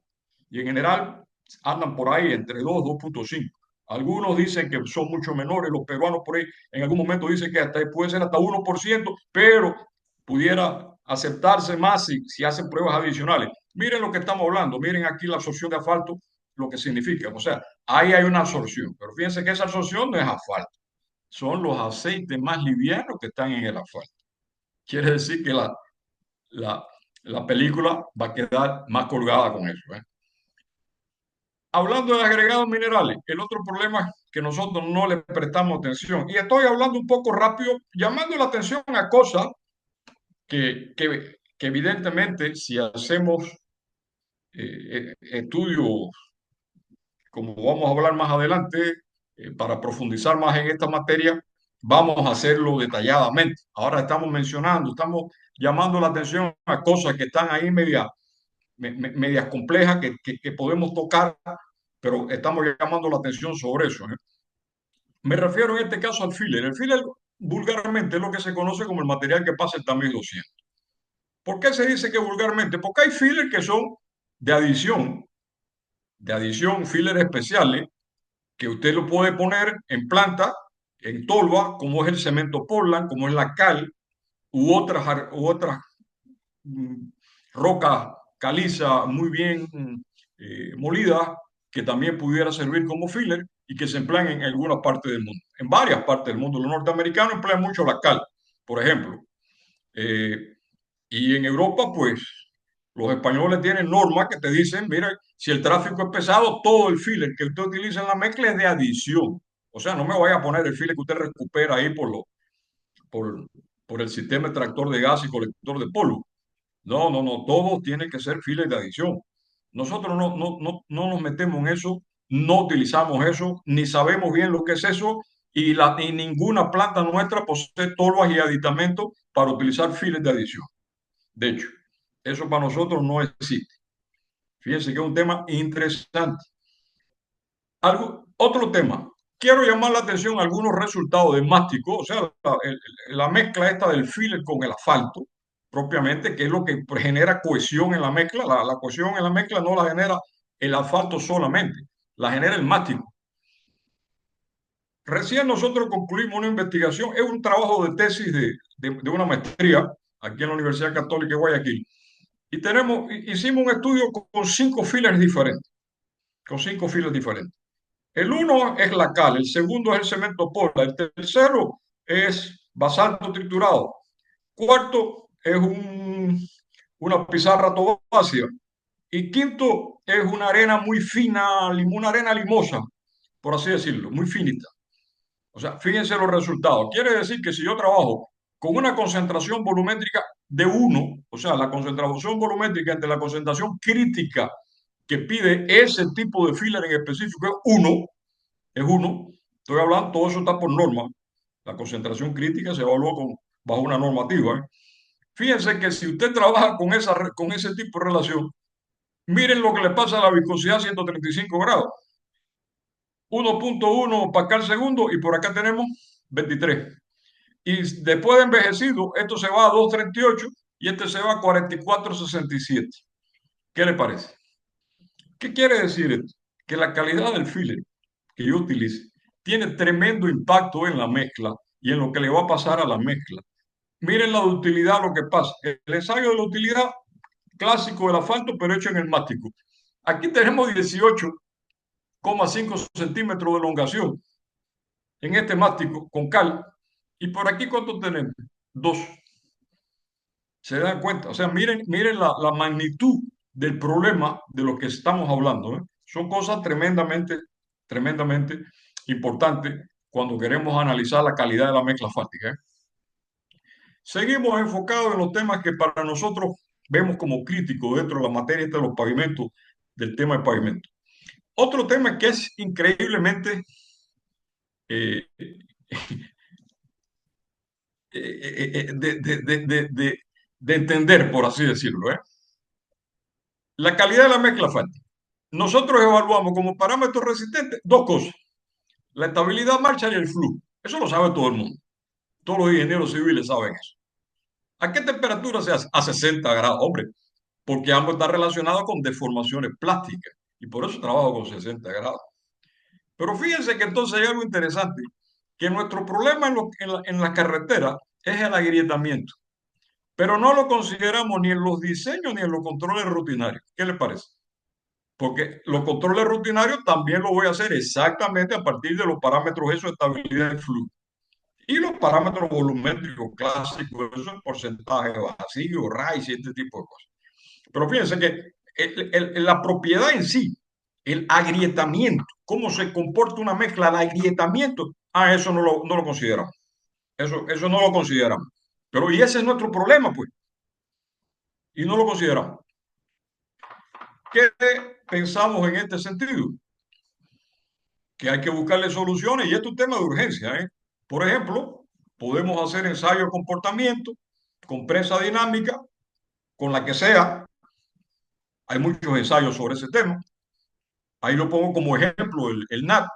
Y en general andan por ahí entre 2 y 2,5. Algunos dicen que son mucho menores, los peruanos por ahí en algún momento dicen que hasta, puede ser hasta 1%, pero pudiera aceptarse más si hacen pruebas adicionales. Miren lo que estamos hablando, miren aquí la absorción de asfalto, lo que significa. O sea, ahí hay una absorción, pero fíjense que esa absorción no es asfalto, son los aceites más livianos que están en el asfalto. Quiere decir que la, la película va a quedar más colgada con eso, ¿eh? Hablando de agregados minerales, el otro problema es que nosotros no le prestamos atención. Y estoy hablando un poco rápido, llamando la atención a cosas que evidentemente si hacemos estudios, como vamos a hablar más adelante, para profundizar más en esta materia, vamos a hacerlo detalladamente. Ahora estamos mencionando, estamos llamando la atención a cosas que están ahí medias complejas que podemos tocar, pero estamos llamando la atención sobre eso, ¿eh? Me refiero en este caso al filler. El filler vulgarmente es lo que se conoce como el material que pasa el tamiz 200. ¿Por qué se dice que vulgarmente? Porque hay fillers que son de adición, fillers especiales, que usted lo puede poner en planta, en tolva, como es el cemento Portland, como es la cal, u otras mm, roca caliza muy bien molida, que también pudiera servir como filler y que se emplean en algunas partes del mundo, en varias partes del mundo. Los norteamericanos emplean mucho la cal, por ejemplo. Eh, y en Europa, pues, los españoles tienen normas que te dicen, mira, si el tráfico es pesado, todo el filler que usted utiliza en la mezcla es de adición. O sea, no me vaya a poner el filler que usted recupera ahí por, por el sistema extractor de gas y colector de polvo. No, no, no, todo tiene que ser files de adición. Nosotros no nos metemos en eso, no utilizamos eso, ni sabemos bien lo que es eso, y ninguna planta nuestra posee tolvas y aditamentos para utilizar files de adición. De hecho, eso para nosotros no existe. Fíjense que es un tema interesante. Otro tema. Quiero llamar la atención a algunos resultados de mástico, o sea, la mezcla esta del filler con el asfalto, propiamente, que es lo que genera cohesión en la mezcla. La cohesión en la mezcla no la genera el asfalto solamente, la genera el mástico. Recién nosotros concluimos una investigación, es un trabajo de tesis de una maestría aquí en la Universidad Católica de Guayaquil. Y hicimos un estudio con 5 fillers diferentes, con 5 fillers diferentes. El uno es la cal, el segundo es el cemento porla, el tercero es basalto triturado, cuarto es una pizarra tobacia y quinto es una arena muy fina, una arena limosa, por así decirlo, muy finita. O sea, fíjense los resultados. Quiere decir que si yo trabajo con una concentración volumétrica de 1, o sea, la concentración volumétrica entre la concentración crítica que pide ese tipo de filler en específico es uno. Estoy hablando, todo eso está por norma. La concentración crítica se evalúa bajo una normativa, ¿eh? Fíjense que si usted trabaja con ese tipo de relación, miren lo que le pasa a la viscosidad a 135 grados. 1,1 pascal segundo y por acá tenemos 23. Y después de envejecido, esto se va a 2,38 y este se va a 44,67. ¿Qué le parece? ¿Qué quiere decir esto? Que la calidad del filler que yo utilice tiene tremendo impacto en la mezcla y en lo que le va a pasar a la mezcla. Miren la utilidad, lo que pasa. El ensayo de la utilidad clásico del asfalto, pero hecho en el mástico. Aquí tenemos 18,5 centímetros de elongación en este mástico con cal. ¿Y por aquí cuánto tenemos? 2. ¿Se dan cuenta? O sea, miren la magnitud del problema de lo que estamos hablando, ¿eh? Son cosas tremendamente importantes cuando queremos analizar la calidad de la mezcla asfáltica, ¿eh? Seguimos enfocados en los temas que para nosotros vemos como críticos dentro de la materia de los pavimentos, del tema de pavimento. Otro tema que es increíblemente eh, de entender, por así decirlo, ¿eh? La calidad de la mezcla fáctica. Nosotros evaluamos como parámetros resistentes dos cosas: la estabilidad marcha y el flujo. Eso lo sabe todo el mundo. Todos los ingenieros civiles saben eso. ¿A qué temperatura se hace? A 60 grados, hombre, porque ambos están relacionados con deformaciones plásticas y por eso trabajo con 60 grados. Pero fíjense que entonces hay algo interesante, que nuestro problema en la carretera es el agrietamiento, pero no lo consideramos ni en los diseños ni en los controles rutinarios. ¿Qué le parece? Porque los controles rutinarios también lo voy a hacer exactamente a partir de los parámetros eso de estabilidad y flujo. Y los parámetros volumétricos clásicos, eso es porcentaje vacío, RAIS y este tipo de cosas. Pero fíjense que la propiedad en sí, el agrietamiento, cómo se comporta una mezcla, el agrietamiento, eso no lo consideramos. Eso no lo consideramos. Pero y ese es nuestro problema, pues. Y no lo consideramos. ¿Qué pensamos en este sentido? Que hay que buscarle soluciones y esto es un tema de urgencia, ¿eh? Por ejemplo, podemos hacer ensayos de comportamiento con prensa dinámica, con la que sea. Hay muchos ensayos sobre ese tema. Ahí lo pongo como ejemplo el NAT,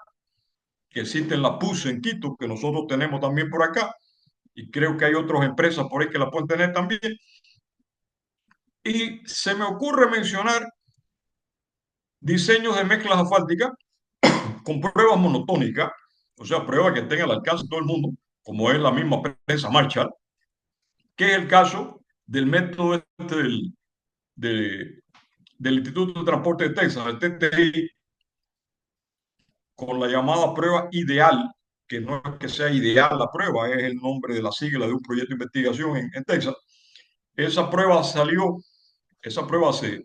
que existe en la PUC en Quito, que nosotros tenemos también por acá, y creo que hay otras empresas por ahí que la pueden tener también. Y se me ocurre mencionar diseños de mezclas asfálticas con pruebas monotónicas, o sea, pruebas que tengan al alcance de todo el mundo, como es la misma prensa Marshall, que es el caso del método del Instituto de Transporte de Texas, el TTI, con la llamada prueba ideal, que no es que sea ideal la prueba, es el nombre de la sigla de un proyecto de investigación en Texas. Esa prueba salió, esa prueba se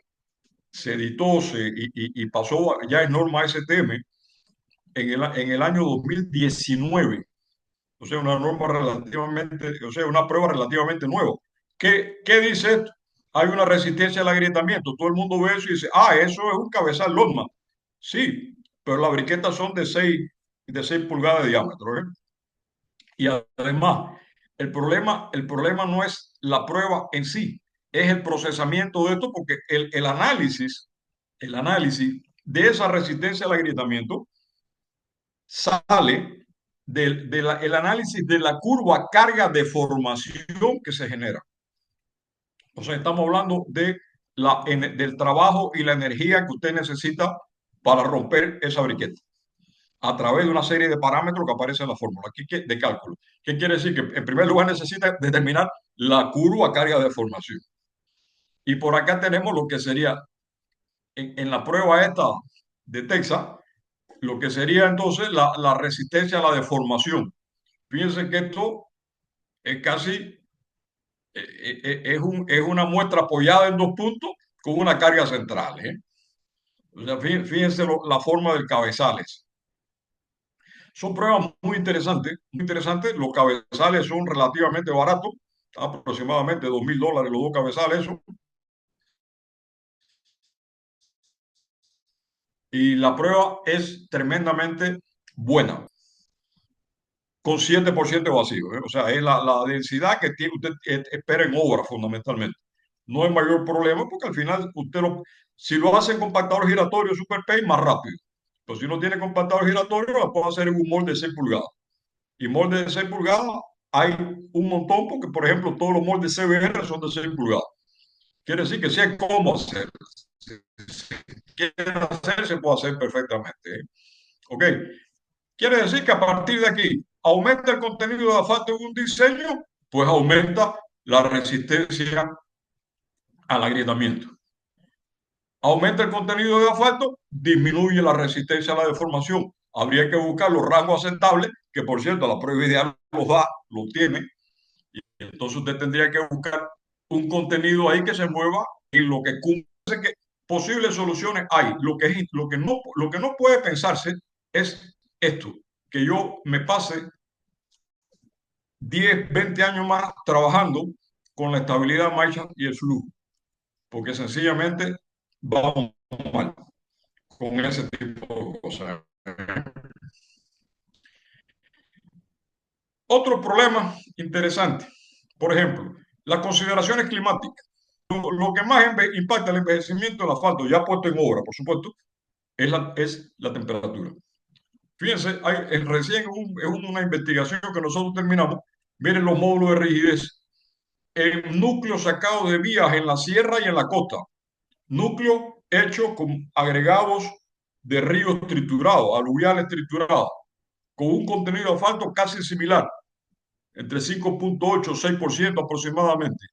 editó y pasó, ya es norma STM en el año 2019. O sea, una norma relativamente, o sea, una prueba relativamente nueva. ¿Qué dice esto? Hay una resistencia al agrietamiento. Todo el mundo ve eso y dice, eso es un cabezal Lotman. Sí, pero las briquetas son de 6 pulgadas de diámetro, ¿eh? Y además, el problema no es la prueba en sí, es el procesamiento de esto, porque el análisis de esa resistencia al agrietamiento sale el análisis de la curva carga de formación que se genera. O sea, estamos hablando del trabajo y la energía que usted necesita para romper esa briqueta a través de una serie de parámetros que aparecen en la fórmula de cálculo. ¿Qué quiere decir? Que en primer lugar necesita determinar la curva carga de formación. Y por acá tenemos lo que sería, en la prueba esta de Texas, lo que sería entonces la resistencia a la deformación. Fíjense que esto es casi, es una muestra apoyada en dos puntos con una carga central, ¿eh? O sea, fíjense la forma del cabezales. Son pruebas muy interesantes, muy interesantes. Los cabezales son relativamente baratos, aproximadamente $2,000 los dos cabezales. Eso. Y la prueba es tremendamente buena, con 7% vacío, ¿eh? O sea, es la densidad que tiene, usted espera en obra fundamentalmente. No hay mayor problema porque al final si lo hace en compactador giratorio Super P, más rápido. Pero si no tiene compactador giratorio, lo puede hacer en un molde de 6 pulgadas. Y moldes de 6 pulgadas hay un montón porque, por ejemplo, todos los moldes CBR son de 6 pulgadas. Quiere decir que si hay cómo hacer. Si quiere hacer, se puede hacer perfectamente, ¿eh? ¿Ok? Quiere decir que a partir de aquí aumenta el contenido de asfalto en un diseño, pues aumenta la resistencia al agrietamiento. Aumenta el contenido de asfalto, disminuye la resistencia a la deformación. Habría que buscar los rangos aceptables, que por cierto la prueba ideal los tiene, y entonces usted tendría que buscar un contenido ahí que se mueva en lo que cumple. Que posibles soluciones hay. Lo que no puede pensarse es esto, que yo me pase 10, 20 años más trabajando con la estabilidad marcha y el flujo, porque sencillamente vamos mal con ese tipo de cosas. Otro problema interesante, por ejemplo, las consideraciones climáticas. Lo que más impacta el envejecimiento del asfalto, ya puesto en obra, por supuesto, es la temperatura. Fíjense, recién en una investigación que nosotros terminamos, miren los módulos de rigidez en núcleos sacados de vías en la sierra y en la costa, núcleo hecho con agregados de ríos triturados, aluviales triturados, con un contenido de asfalto casi similar, entre 5,8 y 6% aproximadamente.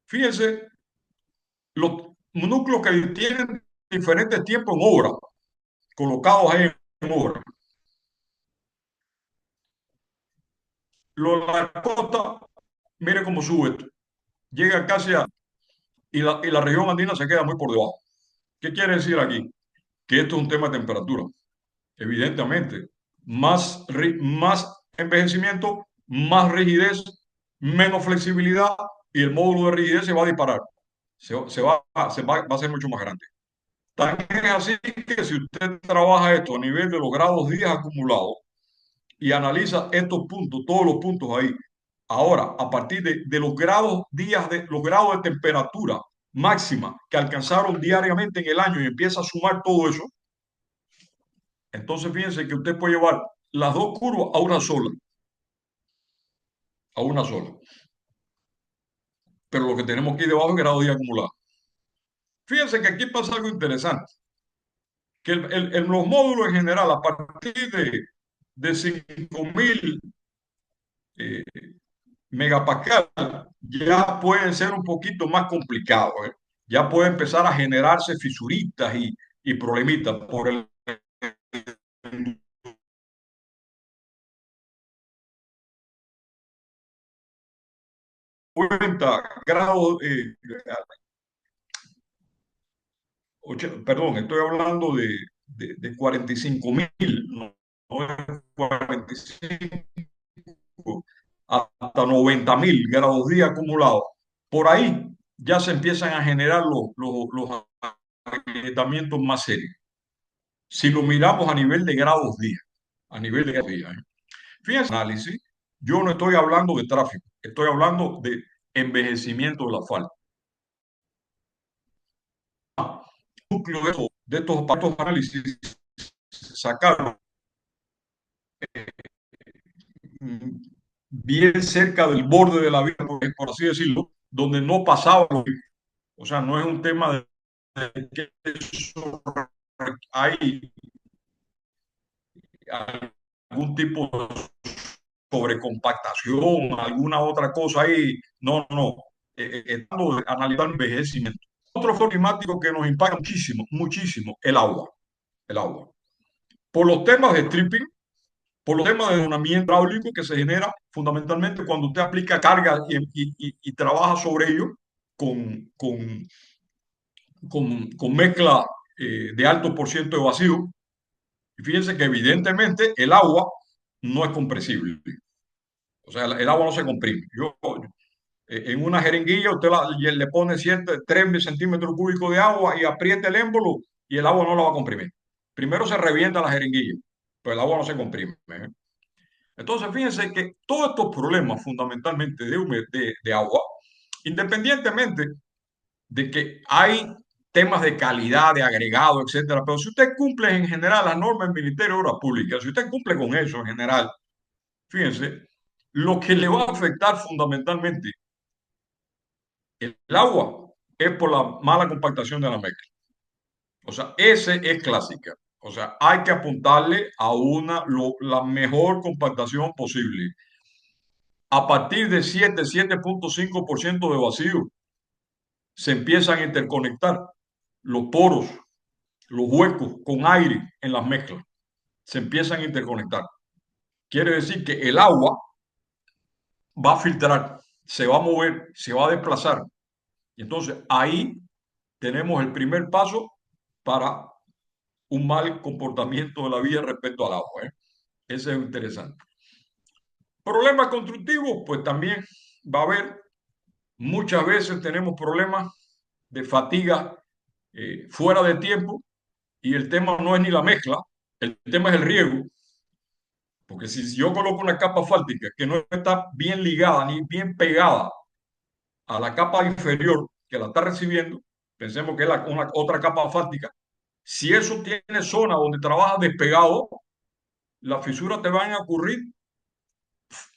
Fíjense, los núcleos que tienen diferentes tiempos en obra, colocados ahí en obra. La costa, mire cómo sube esto. Llega casi a... y la región andina se queda muy por debajo. ¿Qué quiere decir aquí? Que esto es un tema de temperatura. Evidentemente, más envejecimiento, más rigidez, menos flexibilidad y el módulo de rigidez se va a disparar. Va a ser mucho más grande. También es así que si usted trabaja esto a nivel de los grados días acumulados y analiza estos puntos, todos los puntos ahí, ahora a partir de los grados días, de los grados de temperatura máxima que alcanzaron diariamente en el año y empieza a sumar todo eso, entonces fíjense que usted puede llevar las dos curvas a una sola, a una sola. Pero lo que tenemos aquí debajo es grado de día acumulado. Fíjense que aquí pasa algo interesante, que los módulos en general, a partir de 5.000 eh, megapascal, ya pueden ser un poquito más complicados, ¿eh? Ya puede empezar a generarse fisuritas y problemitas por el 50 grados, perdón, estoy hablando de 45.000, no, no es 45, hasta 90.000 grados día acumulados. Por ahí ya se empiezan a generar los agrietamientos más serios. Si lo miramos a nivel de grados día, a nivel de grados día, ¿eh? Fíjense, análisis, yo no estoy hablando de tráfico, estoy hablando de envejecimiento del asfalto. Núcleo de estos análisis sacaron bien cerca del borde de la vía, por así decirlo, donde no pasaba. O sea, no es un tema de que hay algún tipo de sobrecompactación, alguna otra cosa ahí. No, no. Estamos analizando envejecimiento. Otro factor climático que nos impacta muchísimo, muchísimo, el agua. El agua. Por los temas de stripping, por los temas de desonamiento hidráulico que se genera fundamentalmente cuando usted aplica carga y trabaja sobre ello con, con, con mezcla de alto por ciento de vacío. Y fíjense que evidentemente el agua no es compresible. O sea, el agua no se comprime. En una jeringuilla usted le pone 3 centímetros cúbicos de agua y aprieta el émbolo y el agua no lo va a comprimir. Primero se revienta la jeringuilla, pero el agua no se comprime, ¿eh? Entonces, fíjense que todos estos problemas fundamentalmente de agua, independientemente de que hay temas de calidad, de agregado, etcétera, pero si usted cumple en general las normas del Ministerio de Obras Públicas, si usted cumple con eso en general, fíjense, lo que le va a afectar fundamentalmente el agua es por la mala compactación de la mezcla. O sea, ese es clásica. O sea, hay que apuntarle a la mejor compactación posible. A partir de 7,5% de vacío, se empiezan a interconectar los poros, los huecos con aire en las mezclas. Se empiezan a interconectar. Quiere decir que el agua va a filtrar, se va a mover, se va a desplazar. Y entonces ahí tenemos el primer paso para un mal comportamiento de la vía respecto al agua, ¿eh? Ese es interesante. Problemas constructivos, pues también va a haber. Muchas veces tenemos problemas de fatiga fuera de tiempo y el tema no es ni la mezcla, el tema es el riego. Porque si yo coloco una capa asfáltica que no está bien ligada ni bien pegada a la capa inferior que la está recibiendo, pensemos que es una, otra capa asfáltica, si eso tiene zona donde trabaja despegado, las fisuras te van a ocurrir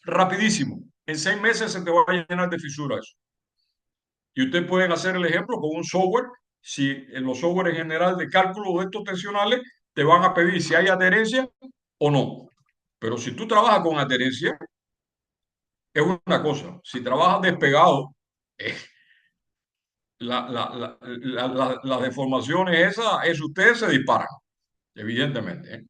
rapidísimo. En 6 meses se te va a llenar de fisuras. Y ustedes pueden hacer el ejemplo con un software. Si en los software en general de cálculo de estos tensionales te van a pedir si hay adherencia o no. Pero si tú trabajas con adherencia, es una cosa. Si trabajas despegado, eh, las deformaciones esas, ustedes se disparan, evidentemente.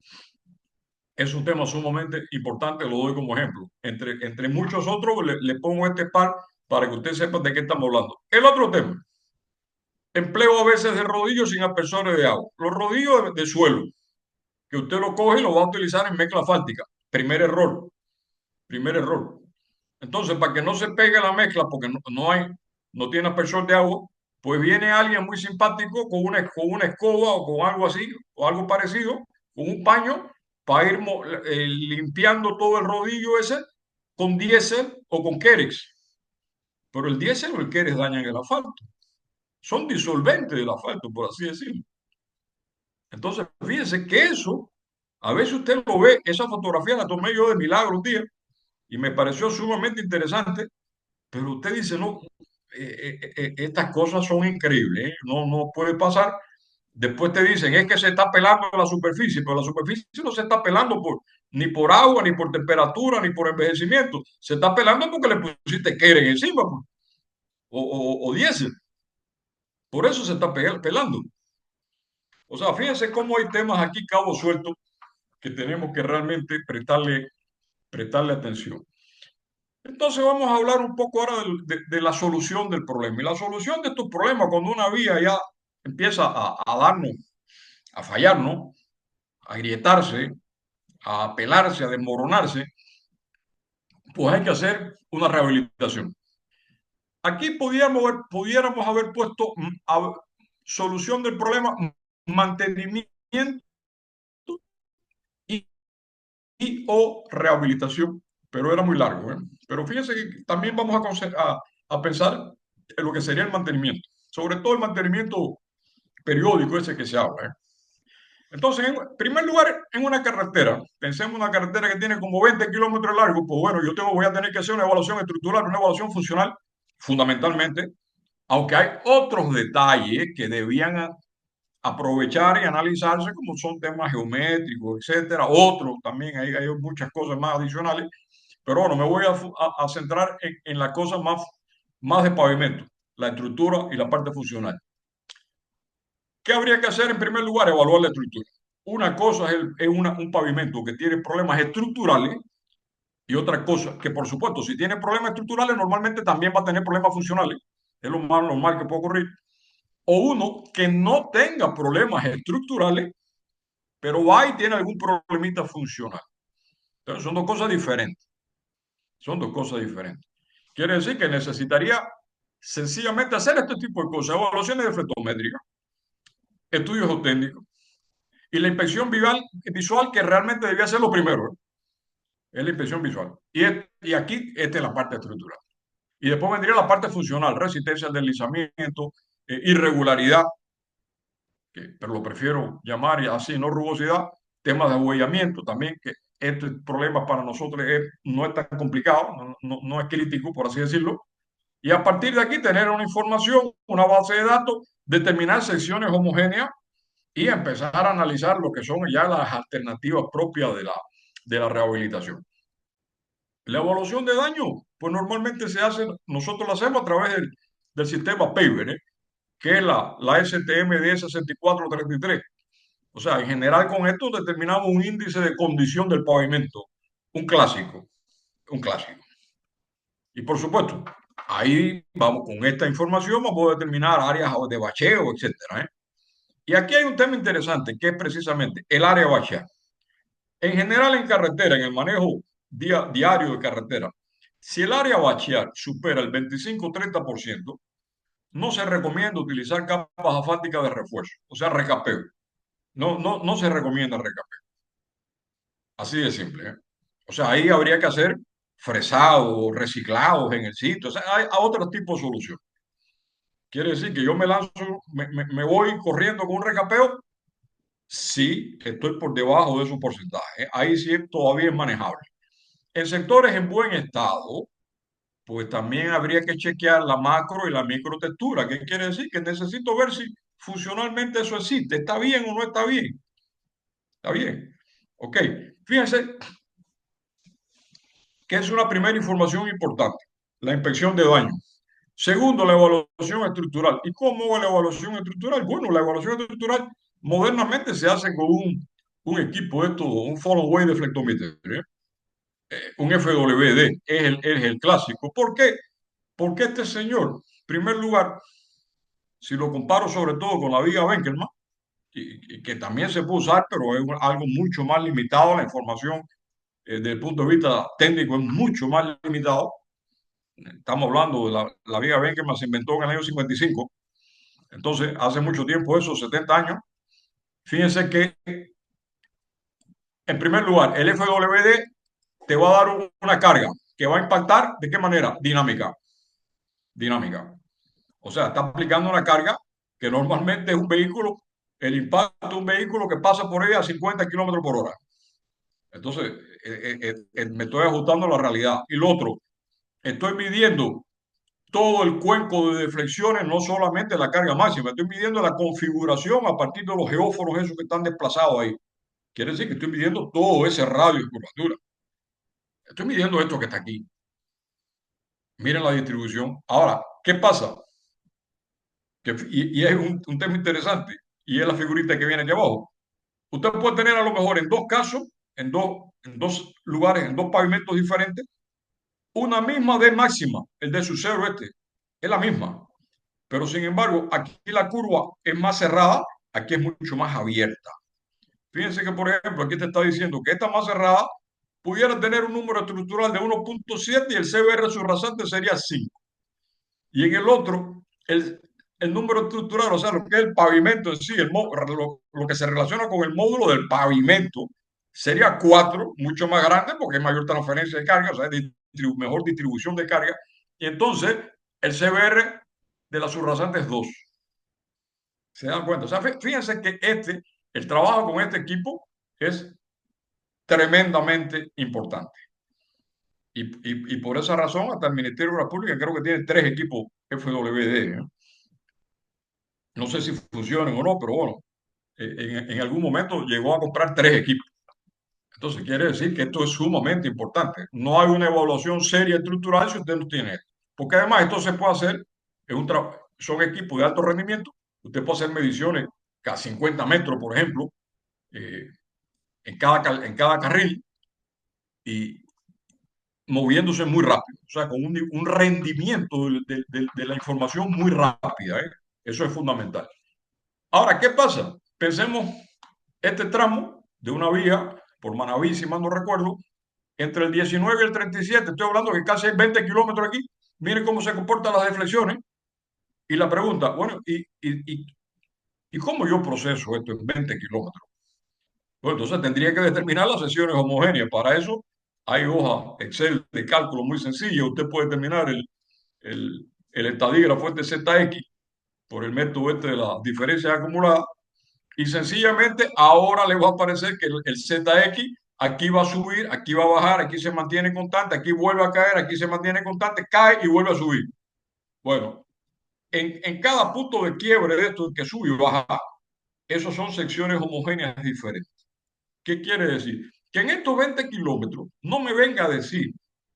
Es un tema sumamente importante, lo doy como ejemplo. Entre muchos otros, le pongo este par para que usted sepa de qué estamos hablando. El otro tema, empleo a veces de rodillos sin aspersores de agua. Los rodillos de suelo, que usted lo coge y lo va a utilizar en mezcla asfáltica. Primer error, primer error. Entonces, para que no se pegue la mezcla, porque no tiene aspersor de agua, pues viene alguien muy simpático con una escoba o con algo así, o algo parecido, con un paño, para ir limpiando todo el rodillo ese con diésel o con Kerex. Pero el diésel o el Kerex dañan el asfalto. Son disolventes del asfalto, por así decirlo. Entonces, fíjense que eso, a veces usted lo ve, esa fotografía la tomé yo de milagro un día y me pareció sumamente interesante, pero usted dice, no, estas cosas son increíbles, ¿eh? No puede pasar. Después te dicen, es que se está pelando la superficie, pero la superficie no se está pelando ni por agua, ni por temperatura, ni por envejecimiento. Se está pelando porque le pusiste Keren encima, pues, o diésel. Por eso se está pelando. O sea, fíjense cómo hay temas aquí, cabos sueltos, que tenemos que realmente prestarle atención. Entonces vamos a hablar un poco ahora de la solución del problema. Y la solución de estos problemas, cuando una vía ya empieza a darnos, a fallarnos, a agrietarse, a pelarse, a desmoronarse, pues hay que hacer una rehabilitación. Aquí pudiéramos haber puesto solución del problema, mantenimiento y, o rehabilitación, pero era muy largo, ¿eh? Pero fíjense que también vamos a pensar en lo que sería el mantenimiento, sobre todo el mantenimiento periódico ese que se habla, ¿eh? Entonces, en primer lugar, en una carretera, pensemos en una carretera que tiene como 20 kilómetros de largo, pues bueno, voy a tener que hacer una evaluación estructural, una evaluación funcional, fundamentalmente, aunque hay otros detalles que debían aprovechar y analizarse, como son temas geométricos, etcétera. Otros también, hay muchas cosas más adicionales, pero bueno, me voy a centrar en las cosas más de pavimento, la estructura y la parte funcional. ¿Qué habría que hacer en primer lugar? Evaluar la estructura. Una cosa es un pavimento que tiene problemas estructurales y otra cosa que, por supuesto, si tiene problemas estructurales, normalmente también va a tener problemas funcionales. Es lo más normal que puede ocurrir. O uno que no tenga problemas estructurales, pero va y tiene algún problemita funcional. Entonces, son dos cosas diferentes. Son dos cosas diferentes. Quiere decir que necesitaría sencillamente hacer este tipo de cosas, evaluaciones de fletométrica, estudios geotécnicos y la inspección visual, que realmente debía ser lo primero, ¿eh? Es la inspección visual. Y aquí, esta es la parte estructural. Y después vendría la parte funcional, resistencia al deslizamiento, irregularidad, pero lo prefiero llamar así, no rugosidad, temas de abollamiento también, que este problema para nosotros no es tan complicado, no es crítico, por así decirlo. Y a partir de aquí tener una información, una base de datos, determinar secciones homogéneas y empezar a analizar lo que son ya las alternativas propias de la rehabilitación. La evaluación de daño, pues normalmente nosotros la hacemos a través del sistema PAVER, ¿eh? Que es la STM 106433. O sea, en general con esto determinamos un índice de condición del pavimento, un clásico, un clásico. Y por supuesto, ahí vamos con esta información, vamos a determinar áreas de bacheo, etcétera, ¿eh? Y aquí hay un tema interesante, que es precisamente el área bachea. En general en carretera, en el manejo diario de carretera, si el área bachear supera el 25-30%, no se recomienda utilizar capas asfálticas de refuerzo, o sea, recapeo. No se recomienda recapeo. Así de simple, ¿eh? O sea, ahí habría que hacer fresados, reciclados en el sitio. O sea, hay a otro tipo de solución. Quiere decir que yo me lanzo, me voy corriendo con un recapeo. Sí, estoy por debajo de su porcentaje. Ahí sí todavía es manejable. En sectores en buen estado, pues también habría que chequear la macro y la microtextura. ¿Qué quiere decir? Que necesito ver si funcionalmente eso existe. ¿Está bien o no está bien? ¿Está bien? Ok. Fíjense que es una primera información importante, la inspección de daño. Segundo, la evaluación estructural. ¿Y cómo va la evaluación estructural? Bueno, la evaluación estructural modernamente se hace con un equipo, esto, un follow way deflectometer, ¿eh? Un FWD, es el clásico. ¿Por qué? Porque este señor, en primer lugar, si lo comparo sobre todo con la viga Benkelman, y que también se puede usar, pero es algo mucho más limitado, la información desde el punto de vista técnico es mucho más limitado. Estamos hablando de la viga Benkelman se inventó en el año 55, entonces hace mucho tiempo, eso, 70 años. Fíjense que, en primer lugar, el FWD te va a dar una carga que va a impactar, ¿de qué manera? Dinámica. Dinámica. O sea, está aplicando una carga que normalmente es un vehículo, el impacto de un vehículo que pasa por ella a 50 kilómetros por hora. Entonces, me estoy ajustando a la realidad. Y lo otro, estoy midiendo todo el cuenco de deflexiones, no solamente la carga máxima, estoy midiendo la configuración a partir de los geófonos esos que están desplazados ahí. Quiere decir que estoy midiendo todo ese radio de curvatura. Estoy midiendo esto que está aquí. Miren la distribución. Ahora, ¿qué pasa? Y es un tema interesante, y es la figurita que viene aquí abajo. Usted puede tener a lo mejor en dos casos, en dos lugares, en dos pavimentos diferentes, una misma D máxima, el de su cero este, es la misma. Pero sin embargo, aquí la curva es más cerrada, aquí es mucho más abierta. Fíjense que, por ejemplo, aquí te está diciendo que esta más cerrada pudiera tener un número estructural de 1.7 y el CBR subrasante sería 5. Y en el otro, el número estructural, o sea, lo que es el pavimento en sí, lo que se relaciona con el módulo del pavimento, sería 4, mucho más grande porque hay mayor transferencia de carga, o sea, mejor distribución de carga. Y entonces, el CBR de la subrasante es 2. ¿Se dan cuenta? O sea, fíjense que el trabajo con este equipo es tremendamente importante. Y por esa razón, hasta el Ministerio de la Pública creo que tiene 3 equipos FWD, ¿eh? No sé si funcionan o no, pero bueno, en algún momento llegó a comprar 3 equipos. Entonces quiere decir que esto es sumamente importante. No hay una evaluación seria estructural si usted no tiene esto. Porque además esto se puede hacer, son equipos de alto rendimiento. Usted puede hacer mediciones a 50 metros, por ejemplo, eh, en cada carril y moviéndose muy rápido. O sea, con un rendimiento de la información muy rápida, ¿eh? Eso es fundamental. Ahora, ¿qué pasa? Pensemos este tramo de una vía por Manaví, si mal no recuerdo, entre el 19 y el 37, estoy hablando que casi hay 20 kilómetros aquí. Miren cómo se comportan las deflexiones. Y la pregunta, bueno, ¿y cómo yo proceso esto en 20 kilómetros? Bueno, entonces tendría que determinar las sesiones homogéneas. Para eso hay hojas Excel de cálculo muy sencilla. Usted puede determinar el estadígrafo este ZX por el método este de las diferencias acumuladas. Y sencillamente ahora le va a aparecer que el ZX aquí va a subir, aquí va a bajar, aquí se mantiene constante, aquí vuelve a caer, aquí se mantiene constante, cae y vuelve a subir. Bueno, en cada punto de quiebre de esto que sube y baja, esos son secciones homogéneas diferentes. ¿Qué quiere decir? Que en estos 20 kilómetros no me venga a decir,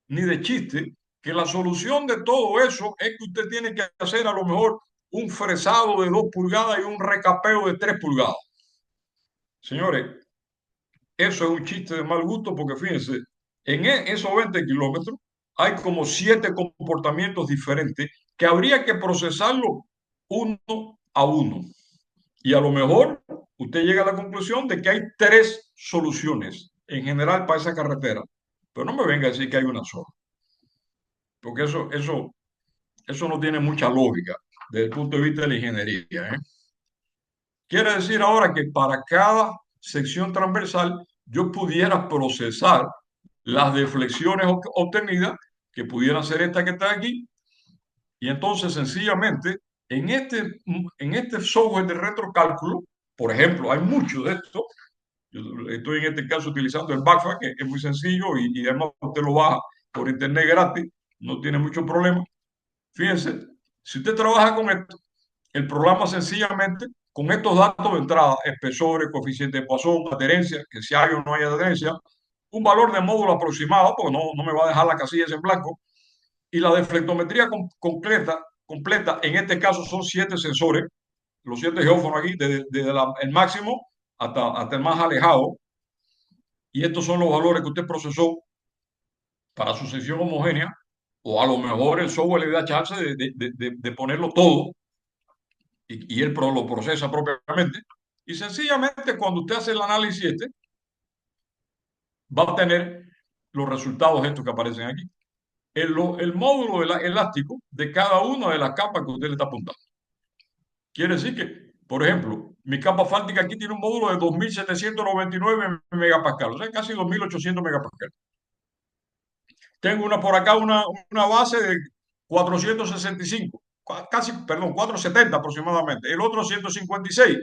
ni de chiste, que la solución de todo eso es que usted tiene que hacer a lo mejor un fresado de 2 pulgadas y un recapeo de 3 pulgadas. Señores, eso es un chiste de mal gusto porque fíjense, en esos 20 kilómetros hay como 7 comportamientos diferentes que habría que procesarlo uno a uno. Y a lo mejor usted llega a la conclusión de que hay 3 soluciones en general para esa carretera. Pero no me venga a decir que hay una sola, porque eso no tiene mucha lógica desde el punto de vista de la ingeniería, ¿eh? Quiere decir ahora que para cada sección transversal yo pudiera procesar las deflexiones obtenidas, que pudieran ser estas que están aquí, y entonces sencillamente en este software de retrocálculo, por ejemplo, hay mucho de esto. Yo estoy en este caso utilizando el Backfact, que es muy sencillo y además usted lo baja por internet gratis, no tiene mucho problema. Fíjense, si usted trabaja con esto, el programa sencillamente, con estos datos de entrada, espesores, coeficiente de Poisson, adherencia, que si hay o no hay adherencia, un valor de módulo aproximado, porque no me va a dejar la casilla en blanco, y la deflectometría completa, en este caso son 7 sensores, los 7 geófonos aquí, desde el máximo hasta el más alejado, y estos son los valores que usted procesó para su sección homogénea, o a lo mejor el software le da chance de ponerlo todo y él lo procesa propiamente. Y sencillamente cuando usted hace el análisis va a tener los resultados estos que aparecen aquí. El módulo elástico de cada una de las capas que usted le está apuntando. Quiere decir que, por ejemplo, mi capa fáltica aquí tiene un módulo de 2.799 megapascal, o sea, casi 2.800 megapascal. Tengo por acá una base de 465, casi, perdón, 470 aproximadamente. El otro 156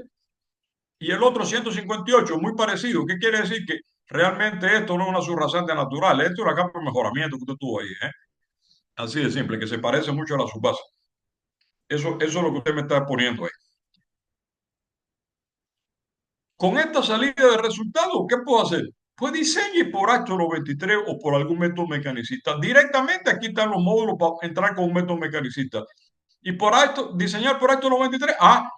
y el otro 158, muy parecido. ¿Qué quiere decir? Que realmente esto no es una subrasante natural, esto es una capa de mejoramiento que usted tuvo ahí, ¿eh? Así de simple, que se parece mucho a la subbase. Eso es lo que usted me está poniendo ahí. Con esta salida de resultados, ¿qué puedo hacer? Pues diseñe por acto 93 o por algún método mecanicista. Directamente aquí están los módulos para entrar con un método mecanicista. Y por acto, diseñar por acto 93,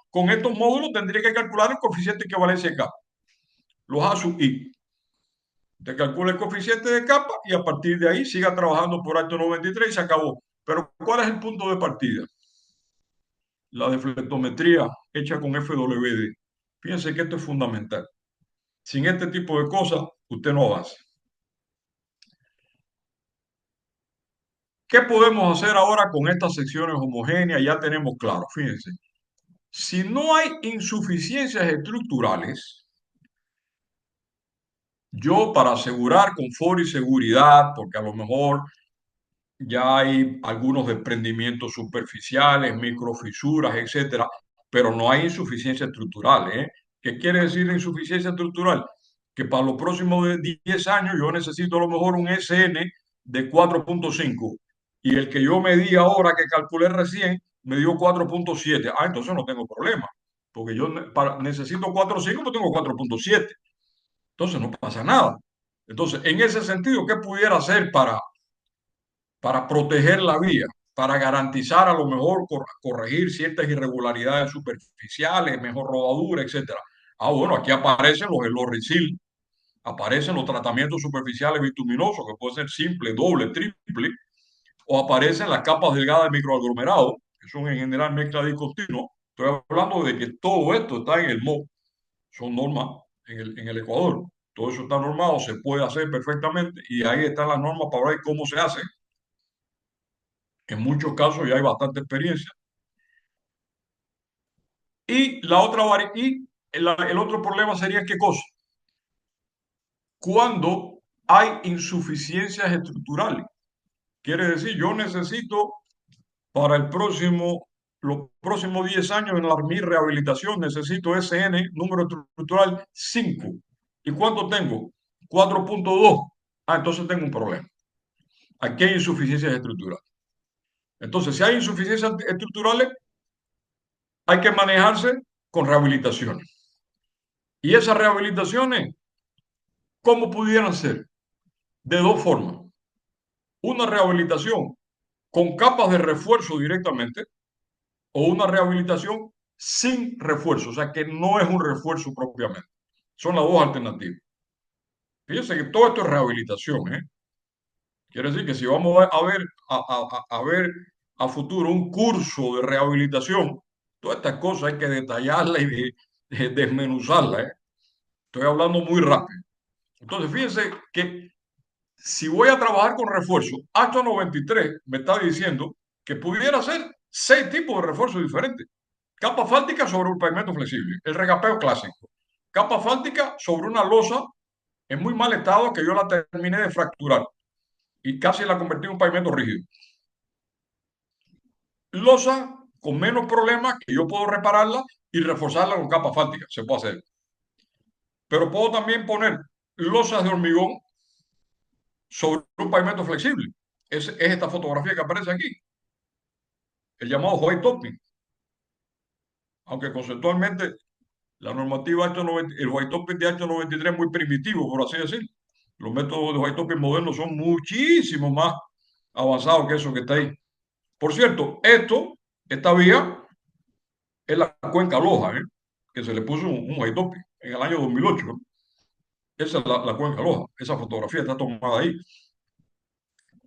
con estos módulos tendría que calcular el coeficiente de equivalencia de capa. Los A sub I. Usted calcula el coeficiente de capa y a partir de ahí siga trabajando por acto 93 y se acabó. Pero ¿cuál es el punto de partida? La deflectometría hecha con FWD. Fíjense que esto es fundamental. Sin este tipo de cosas, usted no avanza. ¿Qué podemos hacer ahora con estas secciones homogéneas? Ya tenemos claro, fíjense. Si no hay insuficiencias estructurales, yo para asegurar confort y seguridad, porque a lo mejor ya hay algunos desprendimientos superficiales, microfisuras, etcétera, pero no hay insuficiencia estructural, ¿eh? ¿Qué quiere decir insuficiencia estructural? Que para los próximos 10 años yo necesito a lo mejor un SN de 4.5 y el que yo medí ahora, que calculé recién, me dio 4.7. Entonces no tengo problema, porque yo necesito 4.5, pero tengo 4.7. Entonces no pasa nada. Entonces, en ese sentido, ¿qué pudiera hacer para proteger la vía, para garantizar a lo mejor corregir ciertas irregularidades superficiales, mejor rodadura, etcétera? Bueno, aquí aparecen los Elorricil, aparecen los tratamientos superficiales bituminosos, que pueden ser simple, doble, triple, o aparecen las capas delgadas de microaglomerado, que son en general mezcla discontinua. Estoy hablando de que todo esto está en el MOP, son normas en el Ecuador. Todo eso está normado, se puede hacer perfectamente y ahí están las normas para ver cómo se hace. En muchos casos ya hay bastante experiencia. Y el otro problema sería ¿qué cosa? Cuando hay insuficiencias estructurales. Quiere decir, yo necesito para los próximos 10 años en mi rehabilitación, necesito SN, número estructural 5. ¿Y cuánto tengo? 4.2. Entonces tengo un problema. Aquí hay insuficiencias estructurales. Entonces, si hay insuficiencias estructurales, hay que manejarse con rehabilitaciones. Y esas rehabilitaciones, ¿cómo pudieran ser? De dos formas. Una rehabilitación con capas de refuerzo directamente o una rehabilitación sin refuerzo, o sea que no es un refuerzo propiamente. Son las dos alternativas. Fíjense que todo esto es rehabilitación, ¿eh? Quiere decir que si vamos a ver a futuro un curso de rehabilitación, todas estas cosas hay que detallarlas y desmenuzarlas, ¿eh? Estoy hablando muy rápido. Entonces, fíjense que si voy a trabajar con refuerzo, acto 93 me está diciendo que pudiera ser 6 tipos de refuerzos diferentes. Capa fáltica sobre un pavimento flexible, el recapeo clásico. Capa fáltica sobre una losa en muy mal estado que yo la terminé de fracturar y casi la convertí en un pavimento rígido. Losa con menos problemas que yo puedo repararla y reforzarla con capa asfáltica, se puede hacer. Pero puedo también poner losas de hormigón sobre un pavimento flexible. Es esta fotografía que aparece aquí, el llamado white topping. Aunque conceptualmente la normativa el white topping de H93 es muy primitivo, por así decirlo. Los métodos de white topping modernos son muchísimo más avanzados que eso que está ahí. Por cierto, esta vía es la cuenca Loja, que se le puso un white topping en el año 2008. Esa es la cuenca Loja. Esa fotografía está tomada ahí.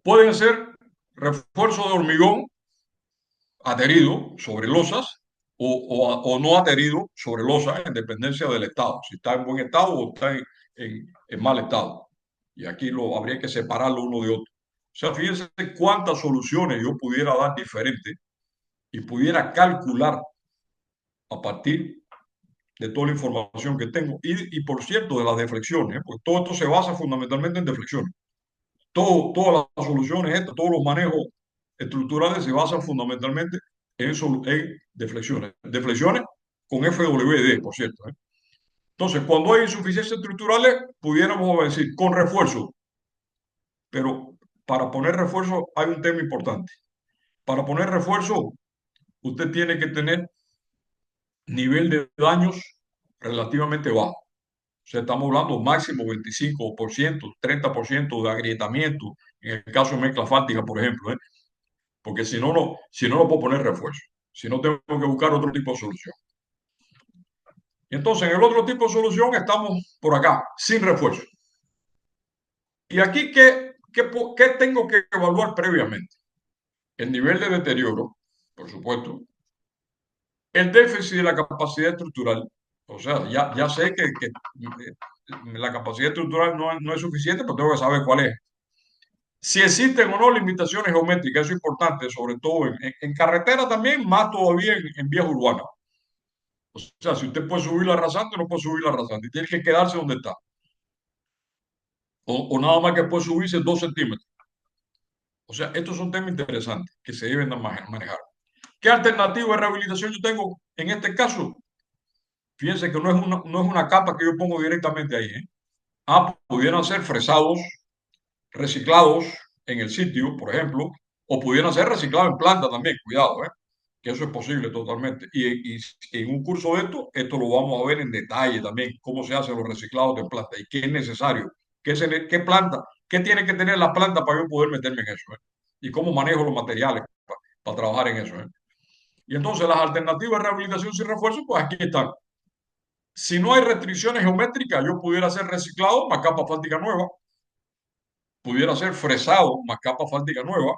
Pueden ser refuerzos de hormigón adherido sobre losas o no adherido sobre losas en dependencia del estado, si está en buen estado o está en mal estado. Y aquí habría que separarlo uno de otro. O sea, fíjense cuántas soluciones yo pudiera dar diferentes y pudiera calcular a partir de toda la información que tengo. Y por cierto, de las deflexiones, pues todo esto se basa fundamentalmente en deflexiones. Todas las soluciones estas, todos los manejos estructurales se basan fundamentalmente en deflexiones. Deflexiones con FWD, por cierto. Entonces, cuando hay insuficiencias estructurales, pudiéramos decir con refuerzo. Pero para poner refuerzo hay un tema importante. Para poner refuerzo, usted tiene que tener nivel de daños relativamente bajo. O sea, estamos hablando máximo 25%, 30% de agrietamiento, en el caso de mezcla asfáltica, por ejemplo, porque si no, no puedo poner refuerzo. Si no, tengo que buscar otro tipo de solución. Y entonces, en el otro tipo de solución estamos por acá, sin refuerzo. Y aquí, ¿qué tengo que evaluar previamente? El nivel de deterioro, por supuesto, el déficit de la capacidad estructural. O sea, ya sé que la capacidad estructural no es suficiente, pero tengo que saber cuál es. Si existen o no limitaciones geométricas, eso es importante, sobre todo en carretera también, más todavía en vías urbanas. O sea, si usted puede subir la rasante, no puede subir la rasante, tiene que quedarse donde está. O nada más que puede subirse 2 centímetros. O sea, estos son temas interesantes que se deben manejar. ¿Qué alternativa de rehabilitación yo tengo en este caso? Fíjense que no es una capa que yo pongo directamente ahí. Pudieran ser fresados, reciclados en el sitio, por ejemplo, o pudieran ser reciclados en planta también, cuidado, que eso es posible totalmente. Y en un curso de esto lo vamos a ver en detalle también, cómo se hacen los reciclados de planta y qué es necesario, qué planta, qué tiene que tener la planta para yo poder meterme en eso, y cómo manejo los materiales para trabajar en eso. Y entonces las alternativas de rehabilitación sin refuerzo, pues aquí están. Si no hay restricciones geométricas, yo pudiera hacer reciclado más capa asfáltica nueva, pudiera ser fresado más capa asfáltica nueva.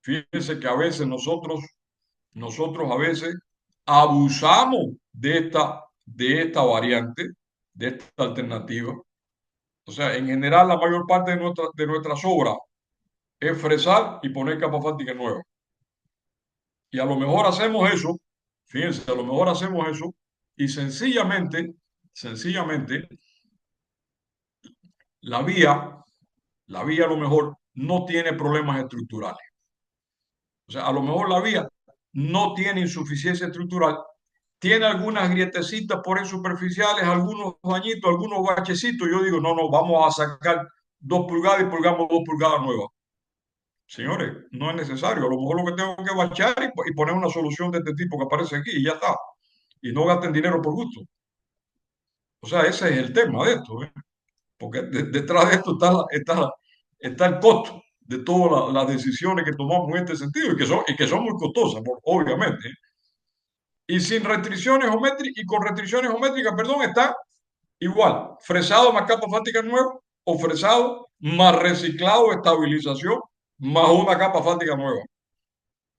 Fíjense que a veces nosotros a veces abusamos de esta variante, de esta alternativa. O sea, en general la mayor parte de nuestras obras es fresar y poner capa asfáltica nueva. Y a lo mejor hacemos eso, fíjense, a lo mejor hacemos eso y sencillamente, la vía, la vía a lo mejor no tiene problemas estructurales. O sea, a lo mejor la vía no tiene insuficiencia estructural, tiene algunas grietecitas por ahí superficiales, algunos dañitos, algunos bachecitos. Yo digo, no, vamos a sacar 2 pulgadas y pulgamos 2 pulgadas nuevas. Señores, no es necesario. A lo mejor lo que tengo que bachar y poner una solución de este tipo que aparece aquí y ya está. Y no gasten dinero por gusto. O sea, ese es el tema de esto, porque detrás de esto está el costo de todas las decisiones que tomamos en este sentido y que son muy costosas, obviamente. Y sin restricciones geométricas y con restricciones geométricas, perdón, está igual, fresado más capa asfáltica nueva o fresado más reciclado, estabilización, más una capa asfáltica nueva.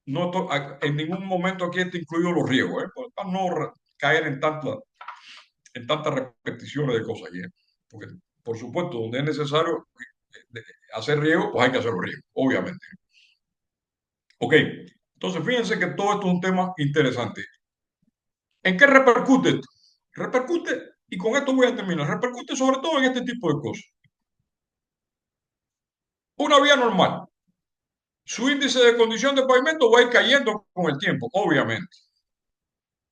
No, en ningún momento aquí está incluido los riegos, para no caer en tantas repeticiones de cosas aquí. Porque, por supuesto, donde es necesario hacer riego, pues hay que hacer riego, obviamente. Ok, entonces fíjense que todo esto es un tema interesante. ¿En qué repercute esto? Repercute, y con esto voy a terminar, repercute sobre todo en este tipo de cosas. Una vía normal. Su índice de condición de pavimento va a ir cayendo con el tiempo, obviamente.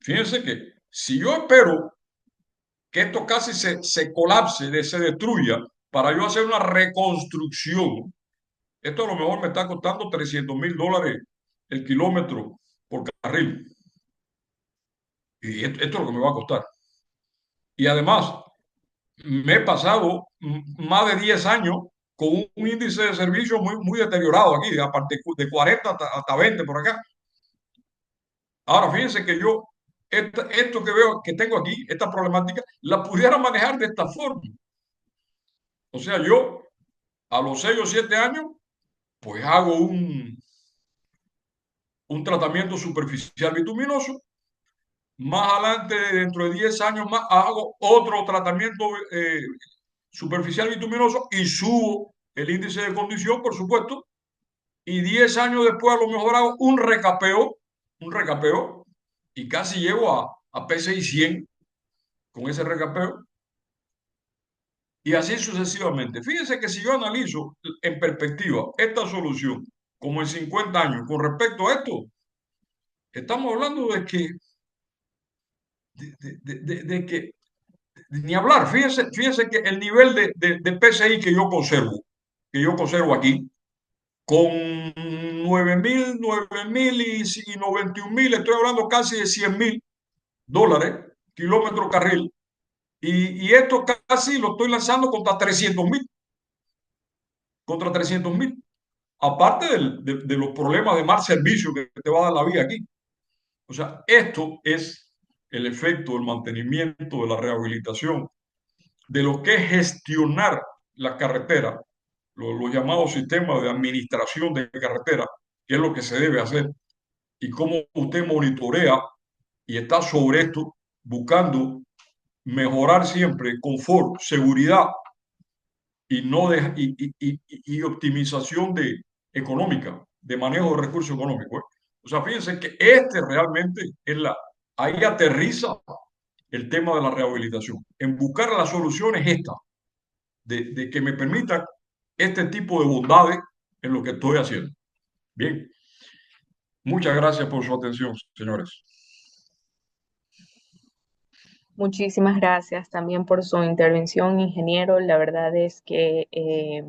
Fíjense que si yo espero que esto casi se colapse, se destruya, para yo hacer una reconstrucción, esto a lo mejor me está costando $300,000 el kilómetro por carril. Y esto es lo que me va a costar. Y además, me he pasado más de 10 años con un índice de servicio muy deteriorado aquí, aparte de 40 hasta 20 por acá. Ahora, fíjense que yo, esto que veo, que tengo aquí, esta problemática, la pudiera manejar de esta forma. O sea, yo a los 6 o 7 años, pues hago un tratamiento superficial bituminoso. Más adelante, dentro de 10 años más, hago otro tratamiento superficial bituminoso y subo el índice de condición, por supuesto. Y 10 años después, a lo mejor hago un recapeo, y casi llego a PCI 100 con ese recapeo. Y así sucesivamente. Fíjense que si yo analizo en perspectiva esta solución como en 50 años con respecto a esto, estamos hablando de que ni hablar. Fíjense que el nivel de PCI que yo conservo aquí, con 9,000 y 91,000, estoy hablando casi de $100,000, kilómetro carril, y esto casi lo estoy lanzando contra 300,000, aparte de los problemas de mal servicio que te va a dar la vía aquí. O sea, esto es el efecto del mantenimiento, de la rehabilitación, de lo que es gestionar la carretera, los llamados sistemas de administración de carretera, que es lo que se debe hacer, y cómo usted monitorea y está sobre esto, buscando mejorar siempre confort, seguridad y, no de, y optimización económica, de manejo de recursos económicos. O sea, fíjense que realmente ahí aterriza el tema de la rehabilitación, en buscar las soluciones estas, de que me permitan este tipo de bondades en lo que estoy haciendo. Bien, muchas gracias por su atención, señores. Muchísimas gracias también por su intervención, ingeniero. La verdad es que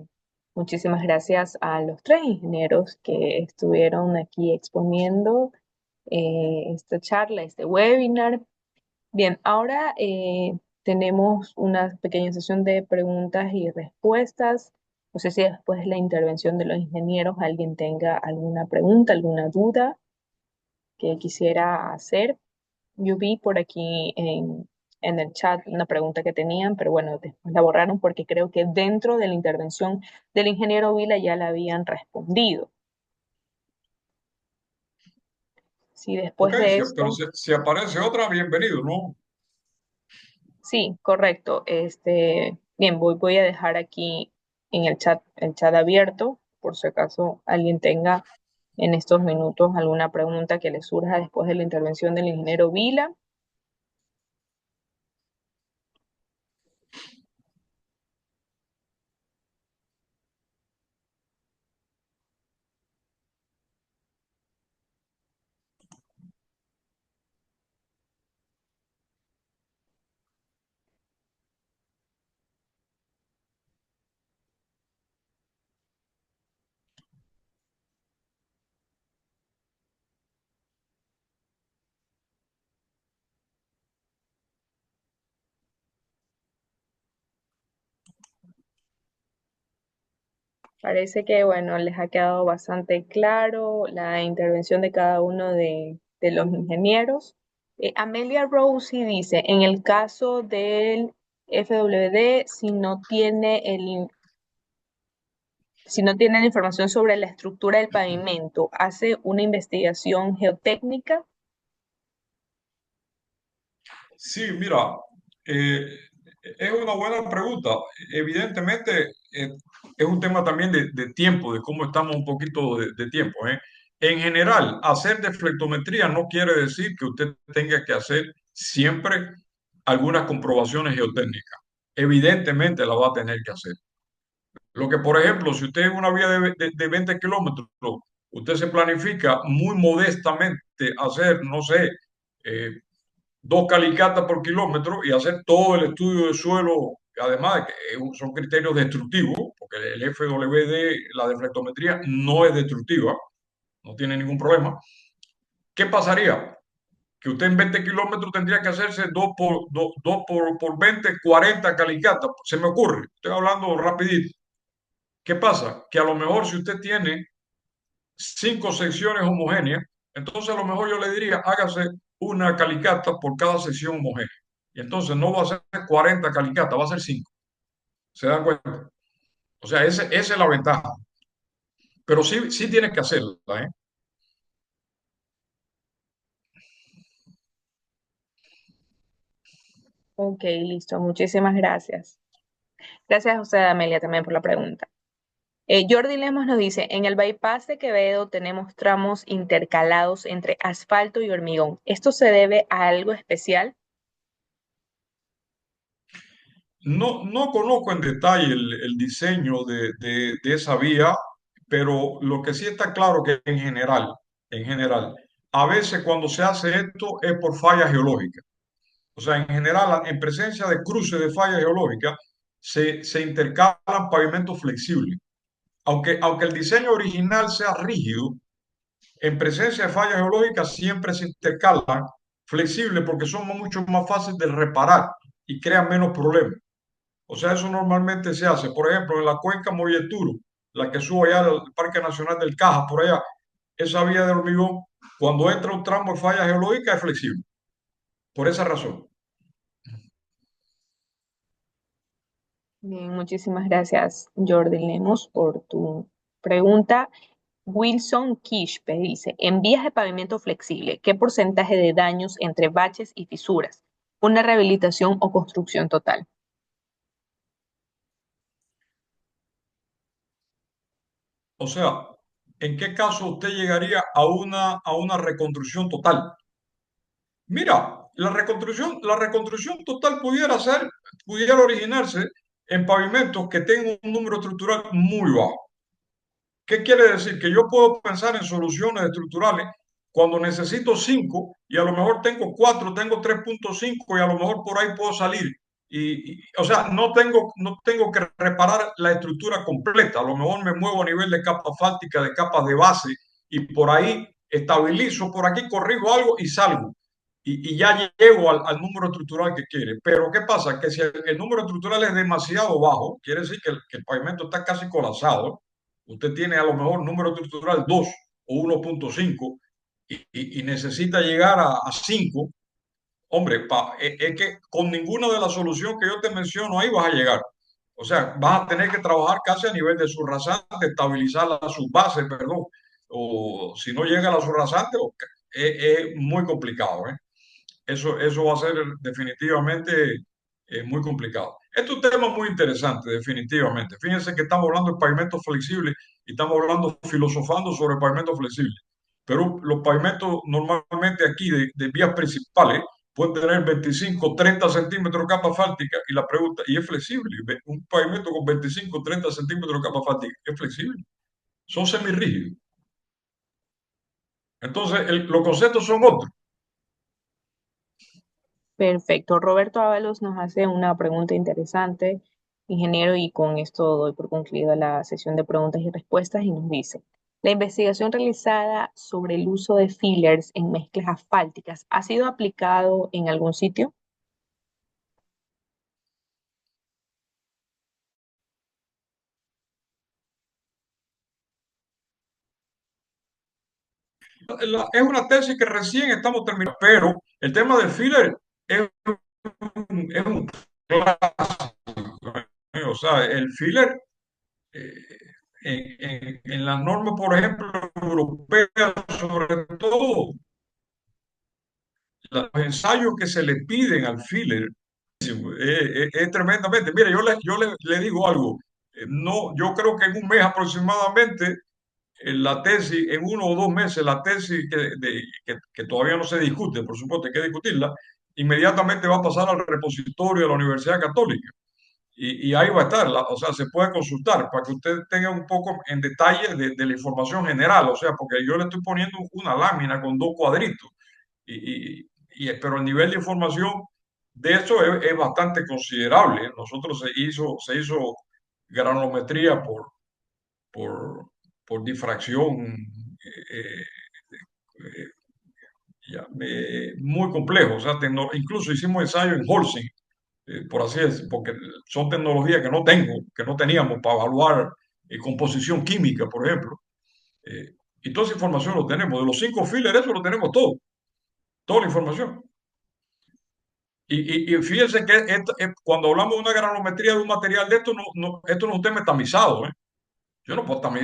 muchísimas gracias a los tres ingenieros que estuvieron aquí exponiendo esta charla, este webinar. Bien, ahora tenemos una pequeña sesión de preguntas y respuestas. No sé si después de la intervención de los ingenieros alguien tenga alguna pregunta, alguna duda que quisiera hacer. Yo vi por aquí en el chat una pregunta que tenían, pero bueno, después la borraron porque creo que dentro de la intervención del ingeniero Vila ya la habían respondido. Sí, después Ok, de pero esto. si aparece otra, bienvenido, ¿no? Sí, correcto. Bien, voy a dejar aquí en el chat abierto, por si acaso alguien tenga en estos minutos alguna pregunta que le surja después de la intervención del ingeniero Vila. Parece que, bueno, les ha quedado bastante claro la intervención de cada uno de los ingenieros. Amelia Rossi dice, en el caso del FWD, si no tiene la información sobre la estructura del pavimento, ¿hace una investigación geotécnica? Sí, mira, eh, es una buena pregunta. Evidentemente, es un tema también de tiempo, de cómo estamos un poquito de tiempo, ¿eh? En general, hacer deflectometría no quiere decir que usted tenga que hacer siempre algunas comprobaciones geotécnicas. Evidentemente la va a tener que hacer. Lo que, por ejemplo, si usted en una vía de 20 kilómetros, usted se planifica muy modestamente hacer, no sé, eh, 2 calicatas por kilómetro y hacer todo el estudio de suelo, además de que son criterios destructivos, porque el FWD, la deflectometría, no es destructiva, no tiene ningún problema. ¿Qué pasaría? Que usted en 20 kilómetros tendría que hacerse 2 por 20, 40 calicatas. Se me ocurre, estoy hablando rapidito. ¿Qué pasa? Que a lo mejor si usted tiene 5 secciones homogéneas, entonces a lo mejor yo le diría, hágase una calicata por cada sección homogénea. Y entonces no va a ser 40 calicatas, va a ser 5. ¿Se dan cuenta? O sea, esa es la ventaja. Pero sí, sí tienes que hacerla, ¿eh? Ok, listo. Muchísimas gracias. Gracias a usted, Amelia, también por la pregunta. Jordi Lemos nos dice, en el bypass de Quevedo tenemos tramos intercalados entre asfalto y hormigón. ¿Esto se debe a algo especial? No, no conozco en detalle el diseño de esa vía, pero lo que sí está claro que en general, a veces cuando se hace esto es por fallas geológicas. O sea, en general, en presencia de cruce de fallas geológicas, se intercalan pavimentos flexibles. Aunque el diseño original sea rígido, en presencia de fallas geológicas siempre se intercalan flexibles porque son mucho más fáciles de reparar y crean menos problemas. O sea, eso normalmente se hace. Por ejemplo, en la cuenca Molleturo, la que sube allá al Parque Nacional del Caja, por allá, esa vía de hormigón, cuando entra un tramo de falla geológica es flexible. Por esa razón. Bien, muchísimas gracias, Jordi Lemos, por tu pregunta. Wilson Quispe dice, en vías de pavimento flexible, ¿qué porcentaje de daños entre baches y fisuras? ¿Una rehabilitación o construcción total? O sea, ¿en qué caso usted llegaría a una reconstrucción total? Mira, la reconstrucción total pudiera originarse en pavimentos que tengan un número estructural muy bajo. ¿Qué quiere decir? Que yo puedo pensar en soluciones estructurales cuando necesito 5 y a lo mejor tengo 4, tengo 3,5 y a lo mejor por ahí puedo salir. O sea, no tengo que reparar la estructura completa. A lo mejor me muevo a nivel de capa fáltica, de capas de base y por ahí estabilizo, por aquí corrijo algo y salgo. Y ya llego al número estructural que quiere. Pero ¿qué pasa? Que si el número estructural es demasiado bajo, quiere decir que el pavimento está casi colapsado. Usted tiene a lo mejor número estructural 2 o 1,5 y necesita llegar a 5. Hombre, es que con ninguna de las soluciones que yo te menciono ahí vas a llegar. O sea, vas a tener que trabajar casi a nivel de subrasante, estabilizar la subbase, perdón. O si no llega a la subrasante, es muy complicado, ¿eh? Eso va a ser definitivamente muy complicado. Este es un tema muy interesante, definitivamente. Fíjense que estamos hablando de pavimentos flexibles y estamos hablando, filosofando sobre pavimentos flexibles. Pero los pavimentos normalmente aquí de vías principales pueden tener 25, 30 centímetros de capa asfáltica y la pregunta, ¿y es flexible? Un pavimento con 25, 30 centímetros de capa asfáltica, ¿es flexible? Son semirrígidos. Entonces, los conceptos son otros. Perfecto. Roberto Ábalos nos hace una pregunta interesante, ingeniero, y con esto doy por concluida la sesión de preguntas y respuestas y nos dice, la investigación realizada sobre el uso de fillers en mezclas asfálticas ha sido aplicado en algún sitio. Es una tesis que recién estamos terminando, pero el tema del filler es un clásico. O sea, el filler eh, en las normas, por ejemplo, europeas, sobre todo, los ensayos que se le piden al filler es tremendamente. Mire, yo le digo algo. No, yo creo que en un mes aproximadamente la tesis, en 1 o 2 meses, la tesis que todavía no se discute, por supuesto, hay que discutirla, inmediatamente va a pasar al repositorio de la Universidad Católica. y ahí va a estar, o sea, se puede consultar para que usted tenga un poco en detalle de la información general, o sea, porque yo le estoy poniendo una lámina con dos cuadritos, pero el nivel de información de eso es bastante considerable. Nosotros se hizo granulometría por, por difracción, eh, eh, muy complejo, o sea, incluso hicimos ensayo en Holcim, por así decirlo, porque son tecnologías que no teníamos para evaluar composición química, por ejemplo. Eh, y toda esa información lo tenemos. De los 5 fillers, eso lo tenemos todo, toda la información. Y fíjense que cuando hablamos de una granulometría de un material de esto, esto no es un tema tamizado, ¿eh? Yo no puedo tamiz,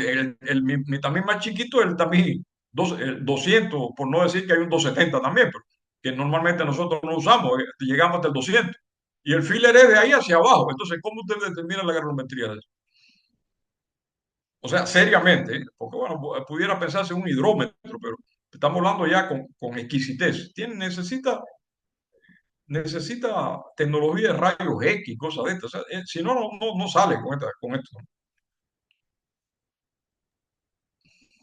mi tamiz más chiquito es el tamiz 200, por no decir que hay un 270 también, pero que normalmente nosotros no usamos, llegamos hasta el 200. Y el filler es de ahí hacia abajo. Entonces, ¿cómo usted determina la granulometría de eso? O sea, seriamente, ¿eh? Porque bueno, pudiera pensarse un hidrómetro, pero estamos hablando ya con exquisitez. Necesita tecnología de rayos X, cosas de estas. O sea, si no, no sale con esto.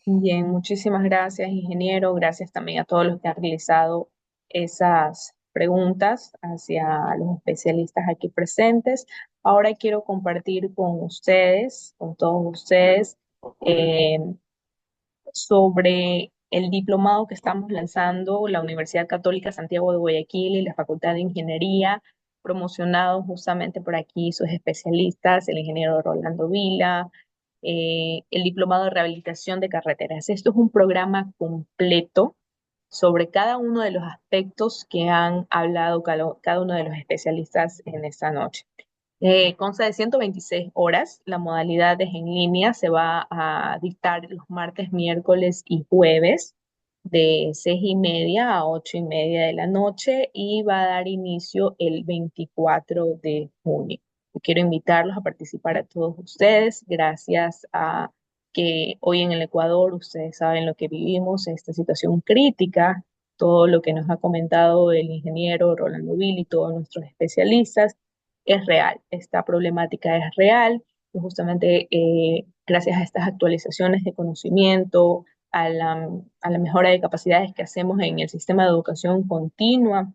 Bien, muchísimas gracias, ingeniero. Gracias también a todos los que han realizado esas preguntas hacia los especialistas aquí presentes. Ahora quiero compartir con ustedes, con todos ustedes, eh, sobre el diplomado que estamos lanzando la Universidad Católica Santiago de Guayaquil y la Facultad de Ingeniería, promocionado justamente por aquí sus especialistas, el ingeniero Rolando Vila, el diplomado de rehabilitación de carreteras. Esto es un programa completo sobre cada uno de los aspectos que han hablado cada uno de los especialistas en esta noche. Consta de 126 horas. La modalidad es en línea. Se va a dictar los martes, miércoles y jueves de 6:30 a 8:30 de la noche y va a dar inicio el 24 de junio. Quiero invitarlos a participar a todos ustedes. Gracias a que hoy en el Ecuador ustedes saben lo que vivimos, esta situación crítica, todo lo que nos ha comentado el ingeniero Rolando Vil y todos nuestros especialistas es real, esta problemática es real y justamente gracias a estas actualizaciones de conocimiento, a la mejora de capacidades que hacemos en el sistema de educación continua,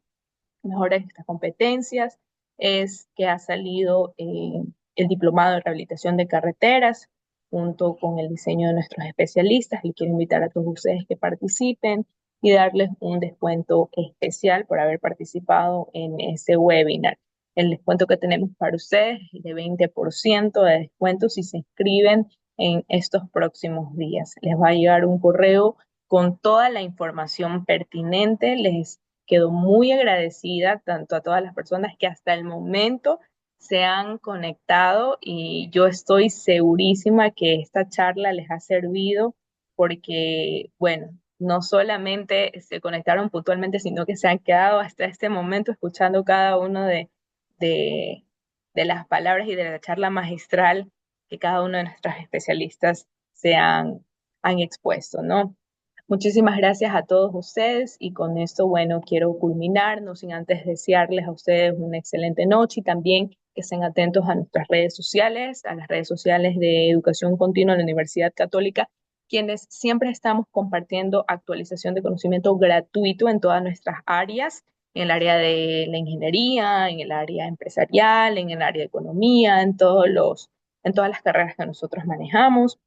mejora de estas competencias, es que ha salido el diplomado de rehabilitación de carreteras junto con el diseño de nuestros especialistas. Y quiero invitar a todos ustedes que participen y darles un descuento especial por haber participado en este webinar. El descuento que tenemos para ustedes es de 20% de descuento si se inscriben en estos próximos días. Les va a llegar un correo con toda la información pertinente. Les quedo muy agradecida tanto a todas las personas que hasta el momento se han conectado y yo estoy segurísima que esta charla les ha servido porque, bueno, no solamente se conectaron puntualmente, sino que se han quedado hasta este momento escuchando cada uno de, de las palabras y de la charla magistral que cada uno de nuestros especialistas han expuesto, ¿no? Muchísimas gracias a todos ustedes y con esto, bueno, quiero culminar, no sin antes desearles a ustedes una excelente noche y también que estén atentos a nuestras redes sociales, a las redes sociales de Educación Continua de la Universidad Católica, quienes siempre estamos compartiendo actualización de conocimiento gratuito en todas nuestras áreas, en el área de la ingeniería, en el área empresarial, en el área de economía, en todas las carreras que nosotros manejamos,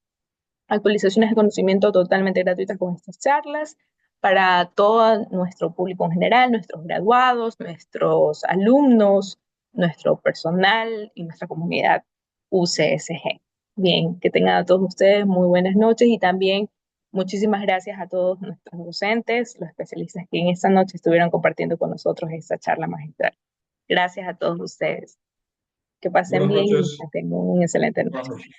actualizaciones de conocimiento totalmente gratuitas con estas charlas para todo nuestro público en general, nuestros graduados, nuestros alumnos, nuestro personal y nuestra comunidad UCSG. Bien, que tengan a todos ustedes muy buenas noches y también muchísimas gracias a todos nuestros docentes, los especialistas que en esta noche estuvieron compartiendo con nosotros esta charla magistral. Gracias a todos ustedes. Que pasen Buenas bien y noches. que tengan una excelente Buenas noche. noches.